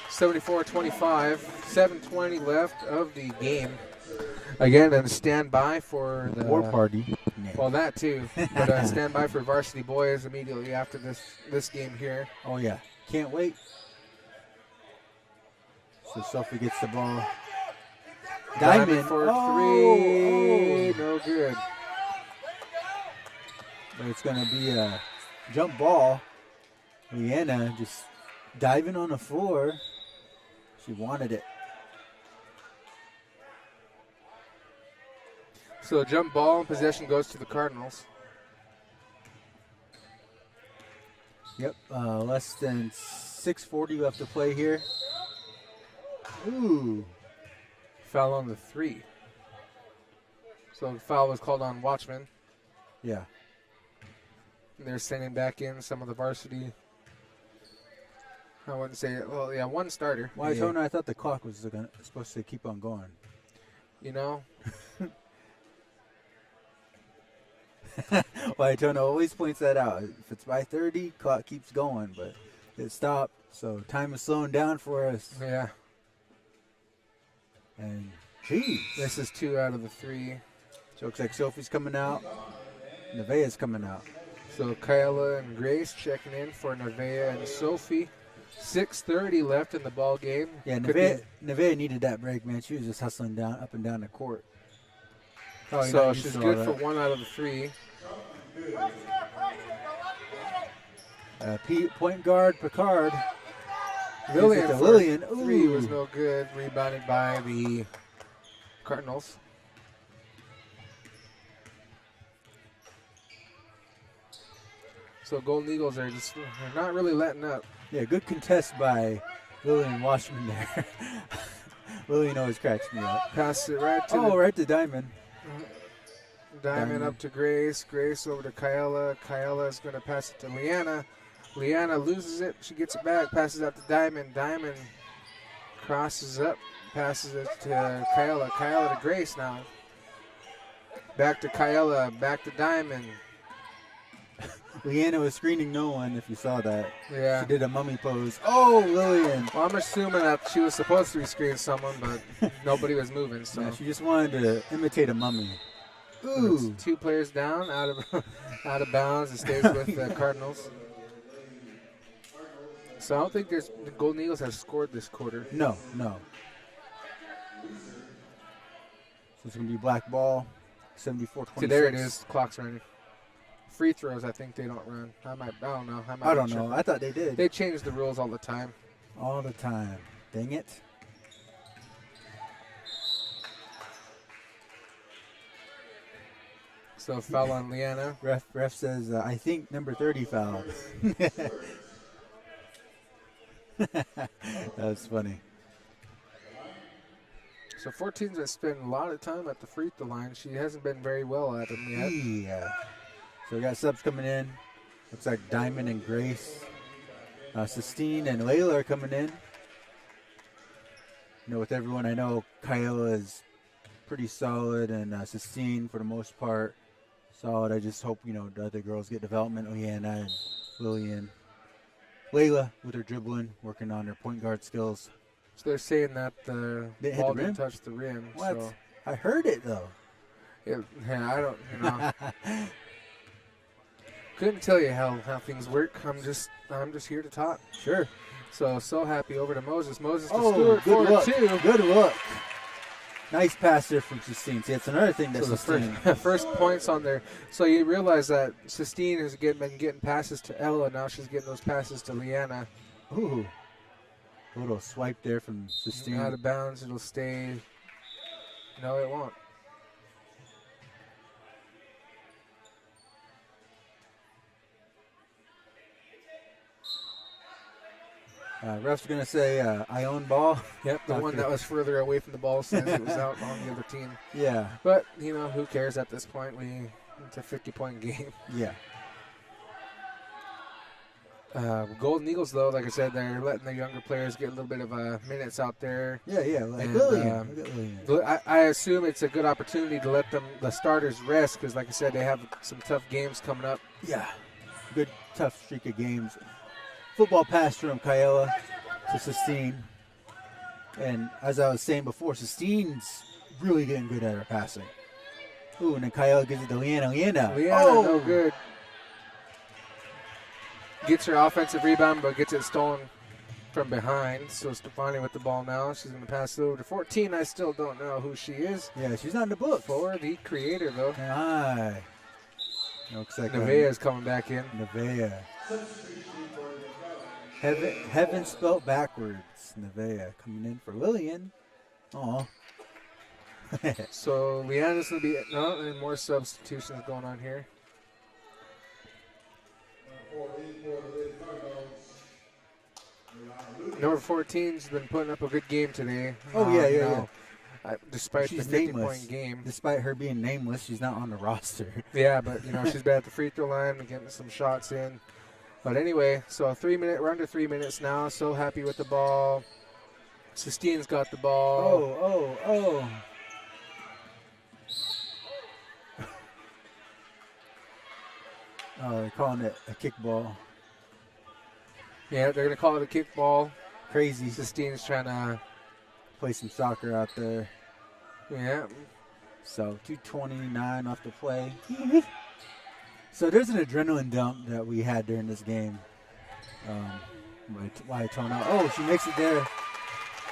A: 74-25. 7:20 left of the game. Again, and stand by for the
B: war party.
A: Well, that too. But stand by for Varsity Boys immediately after this game here.
B: Oh, yeah. Can't wait. So Sophie gets the ball. Diamond
A: for 3. No good.
B: But it's going to be a jump ball. Liana just diving on the floor. She wanted it.
A: So jump ball and possession goes to the Cardinals.
B: Yep, less than 6:40 left to play here. Ooh.
A: Foul on the 3. So the foul was called on Watchman.
B: Yeah.
A: And they're sending back in some of the varsity. I wouldn't say, well, yeah, 1 starter.
B: Waitona, I thought the clock was supposed to keep on going. Waitona always points that out. If it's by 30, clock keeps going, but it stopped. So time is slowing down for us.
A: Yeah.
B: And geez.
A: This is 2 out of the 3.
B: So it looks like Sophie's coming out. Nevaeh's coming out.
A: So Kyla and Grace checking in for Nevaeh and Sophie. 6:30 left in the ball game.
B: Yeah, Nevaeh needed that break, man. She was just hustling up and down the court.
A: So she's good for 1 out of the 3.
B: Point guard Picard.
A: Lillian. Three was no good. Rebounded by the Cardinals. So Golden Eagles are just they're not really letting up.
B: Yeah, good contest by Lillian Washman there. Lillian always cracks me up.
A: Pass it right to
B: right to Diamond.
A: Diamond up to Grace. Grace over to Kyella. Kyella is going to pass it to Leanna. Leanna loses it. She gets it back. Passes out to Diamond. Diamond crosses up. Passes it to Kyella. Kyella to Grace now. Back to Kyella. Back to Diamond.
B: Leanna was screening no one, if you saw that.
A: Yeah.
B: She did a mummy pose. Oh, Lillian.
A: Well, I'm assuming that she was supposed to be screening someone, but nobody was moving. So
B: yeah, she just wanted to imitate a mummy. Ooh.
A: Two players down, out of bounds. It stays with the Cardinals. So I don't think the Golden Eagles have scored this quarter.
B: No. So it's going to be black ball, 74-26.
A: See, there it is. Clock's running. Free throws, I think they don't run. I don't know.
B: I don't know. I thought they did.
A: They change the rules all the time.
B: All the time. Dang it.
A: So foul on Leanna.
B: Ref says, I think number 30 fouled. That was funny.
A: So 14's has spent a lot of time at the free throw line. She hasn't been very well at them yet.
B: Yeah. So we got subs coming in. Looks like Diamond and Grace. Sistine and Layla are coming in. With everyone, I know Kyella is pretty solid, and Sistine, for the most part, solid. I just hope, the other girls get development. Leanna and Lillian. Layla with her dribbling, working on her point guard skills.
A: So they're saying that the ball didn't touch the rim.
B: What?
A: So.
B: I heard it, though.
A: Yeah, I don't, couldn't tell you how things work. I'm just here to talk.
B: Sure.
A: So happy over to Moses. Moses to
B: Stewart.
A: Good look.
B: Good look. Nice pass there from Sistine. See, it's another thing that's Sistine.
A: First points on there. So you realize that Sistine has been getting passes to Ella. Now she's getting those passes to Leanna.
B: Ooh. A little swipe there from Sistine.
A: Out of bounds. It'll stay. No, it won't.
B: Ref's going to say Ione ball.
A: Yep, the one that was further away from the ball since it was out on the other team.
B: Yeah.
A: But, who cares at this point? It's a 50-point game.
B: Yeah.
A: Golden Eagles, though, like I said, they're letting the younger players get a little bit of minutes out there.
B: Yeah, like Lillian.
A: I assume it's a good opportunity to let the starters rest because, like I said, they have some tough games coming up.
B: Yeah, good, tough streak of games. Football pass from Kyella to Sistine. And as I was saying before, Sistine's really getting good at her passing. Ooh, and then Kyella gives it to Leanna. Leanna,
A: no good. Gets her offensive rebound, but gets it stolen from behind. So Stefani with the ball now. She's going to pass it over to 14. I still don't know who she is.
B: Yeah, she's not in the book.
A: For the creator, though.
B: Aye. Looks like
A: Nevaeh is coming back in.
B: Nevaeh. Heaven spelled backwards. Nevaeh coming in for Lillian. Aw.
A: So Leanna's going to be and more substitutions going on here. Number 14's been putting up a good game today.
B: Oh, yeah.
A: Despite
B: she's
A: the 50-point game.
B: Despite her being nameless, she's not on the roster.
A: Yeah, but, she's been at the free throw line and getting some shots in. But anyway, so we're under 3 minutes now. So happy with the ball. Sistine's got the ball.
B: Oh. Oh, they're calling it a kickball.
A: Yeah, they're going to call it a kickball.
B: Crazy.
A: Sistine's trying to
B: play some soccer out there.
A: Yeah.
B: So 2:29 left to play. So there's an adrenaline dump that we had during this game. Why tone out? Oh, she makes it there.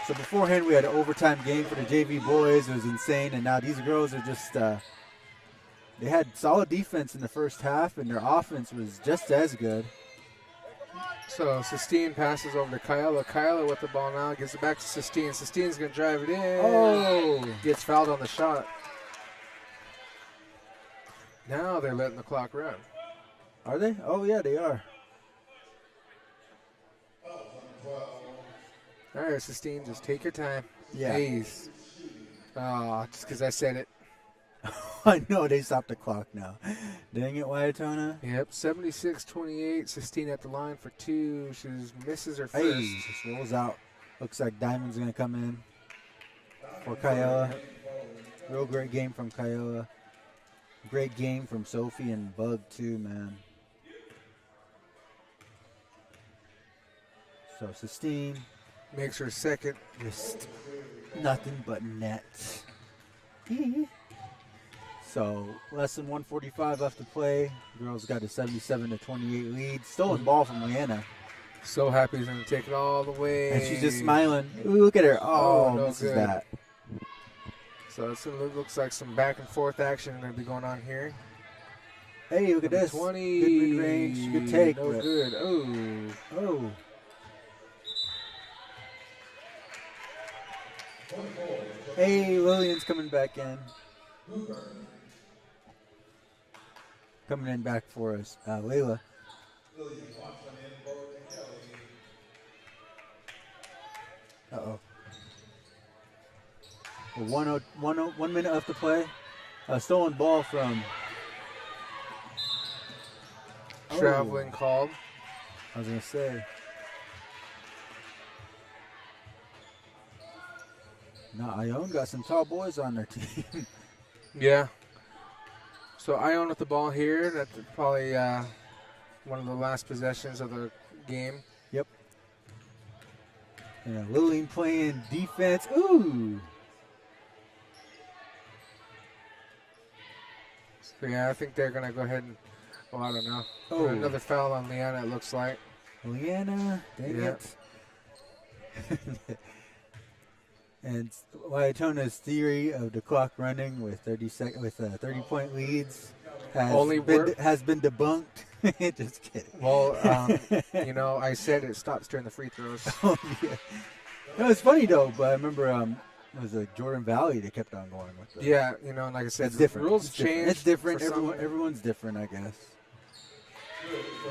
B: So beforehand we had an overtime game for the JV boys. It was insane, and now these girls are just they had solid defense in the first half, and their offense was just as good.
A: So Sistine passes over to Kyla. Kyla with the ball now. Gives it back to Sistine. Sistine's going to drive it in.
B: Oh.
A: Gets fouled on the shot. Now they're letting the clock run.
B: Are they? Oh, yeah, they are.
A: All right, Sistine, just take your time.
B: Yeah.
A: Please. Oh, just because I said it.
B: I know they stopped the clock now. Dang it, Waiatona.
A: Yep, 76-28. Sistine at the line for two. She misses her first.
B: Hey, just rolls out. Looks like Diamond's going to come in for Kiowa. Real great game from Kiowa. Great game from Sophie and Bug, too, man. So, Sistine.
A: Makes her second.
B: Just nothing but net. So, less than 145 left to play. Girls got a 77-28 lead. Stolen ball from Leanna.
A: So happy he's going to take it all the way.
B: And she's just smiling. Ooh, look at her. Oh,
A: no
B: misses
A: good.
B: that.
A: So it looks like some back and forth action going to be going on here.
B: Hey, look at this.
A: 20.
B: Good mid-range. Good take.
A: No good. Oh.
B: Oh. Hey, Lillian's coming back in. Coming in back for us. Layla. Uh-oh. Well, 1 minute left to play. A stolen ball from...
A: Traveling called.
B: I was going to say. No, Ione got some tall boys on their team.
A: Yeah. So Ione with the ball here. That's probably one of the last possessions of the game.
B: Yep. And Lillian playing defense. Ooh.
A: So yeah, I think they're going to go ahead and, I don't know.
B: Oh.
A: Another foul on Leanna, it looks like.
B: Leanna, dang
A: Yeah.
B: it. And Waitona's theory of the clock running with 30-point leads has been debunked. Just kidding.
A: Well, I said it stops during the free throws.
B: Oh, yeah. It was funny though, but I remember it was Jordan Valley that kept on going with it.
A: Yeah, and like I said,
B: It's
A: the
B: different.
A: rules change.
B: It's different.
A: for some.
B: Everyone's different, I guess.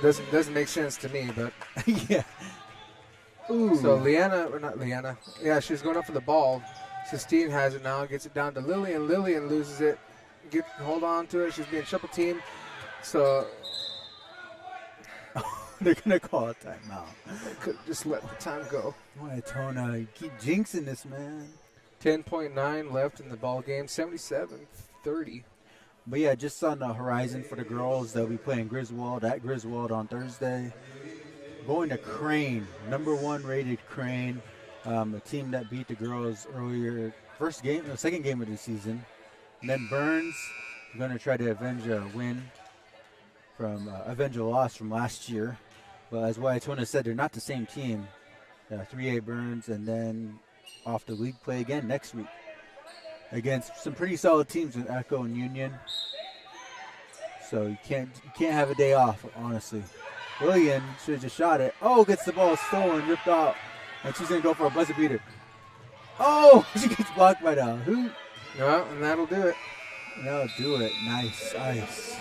A: Doesn't make sense to me, but
B: Yeah. Ooh.
A: so not Leanna. Yeah, she's going up for the ball. Sistine has it now, gets it down to Lillian. Lillian loses it. Hold on to it. She's being triple teamed. So
B: they're gonna call a timeout.
A: they could just let the time go.
B: Waitona, you keep jinxing this, man.
A: 10.9 left in the ball game. 77-30.
B: But yeah, just on the horizon for the girls, they'll be playing Griswold at Griswold on Thursday. Going to Crane, number 1 rated Crane, a team that beat the girls earlier, second game of the season. And then Burns, going to try to avenge a loss from last year. But as Waitona said, they're not the same team. 3A Burns, and then off to league play again next week against some pretty solid teams with Echo and Union. So you can't have a day off, honestly. Lillian should have just shot it. Oh, gets the ball stolen, ripped out, and she's gonna go for a buzzer beater. Oh, she gets blocked by the hoop.
A: Yeah, and that'll do it.
B: That'll do it. Nice ice.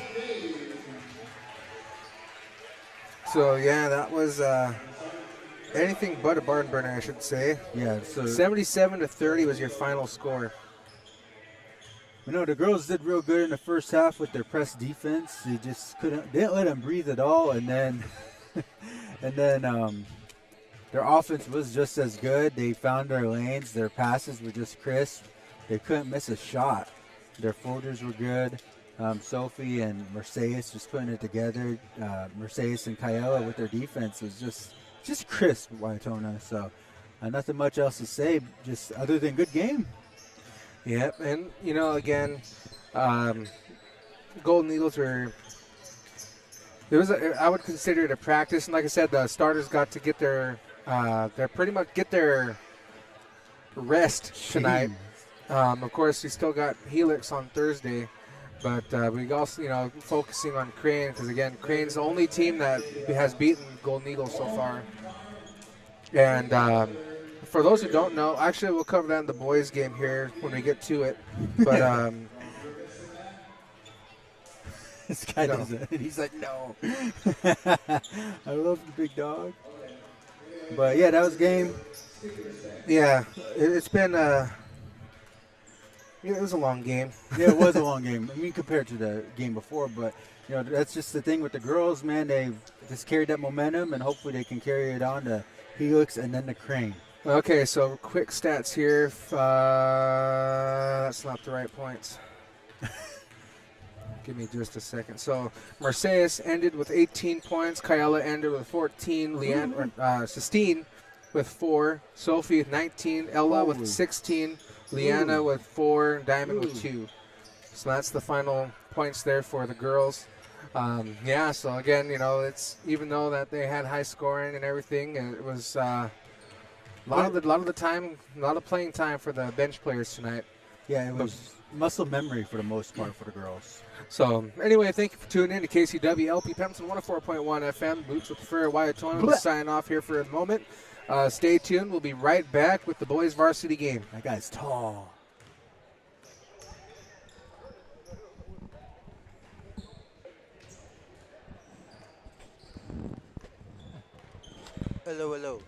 A: So yeah, that was anything but a barn burner, I should say.
B: Yeah. So
A: 77-30 was your final score.
B: The girls did real good in the first half with their press defense. They just didn't let them breathe at all, and then their offense was just as good. They found their lanes. Their passes were just crisp. They couldn't miss a shot. Their floaters were good. Sophie and Mercedes just putting it together. Mercedes and Kiowa with their defense was just crisp, Waitona. So nothing much else to say, just other than good game.
A: Yep, and again, Golden Eagles were. I would consider it a practice, and like I said, the starters got to get their rest tonight. Of course, we still got Helix on Thursday, But we also, focusing on Crane because, again, Crane's the only team that has beaten Golden Eagles so far. And for those who don't know, actually, we'll cover that in the boys' game here when we get to it. But
B: this guy doesn't. He's like, no. I love the big dog. But, yeah, that was game.
A: Yeah, it's been it was a long game.
B: Yeah, it was a long game. I mean, compared to the game before, but that's just the thing with the girls, man. They've just carried that momentum, and hopefully they can carry it on to Helix and then to Crane.
A: Okay, so quick stats here. That's not the right points. Give me just a second. So Mercedes ended with 18 points. Kyella ended with 14. Sistine with 4. Sophie with 19. Ella with 16. Leanna with 4. Diamond with 2. So that's the final points there for the girls. So again, it's even though that they had high scoring and everything, it was a lot of the time, a lot of playing time for the bench players tonight.
B: Yeah, it was muscle memory for the most part for the girls.
A: So anyway, thank you for tuning in to KCW LP Pemson 104.1 FM. Boots with the Fur Wyatona will sign off here for a moment. Stay tuned. We'll be right back with the boys' varsity game.
B: That guy's tall.
D: Hello, hello.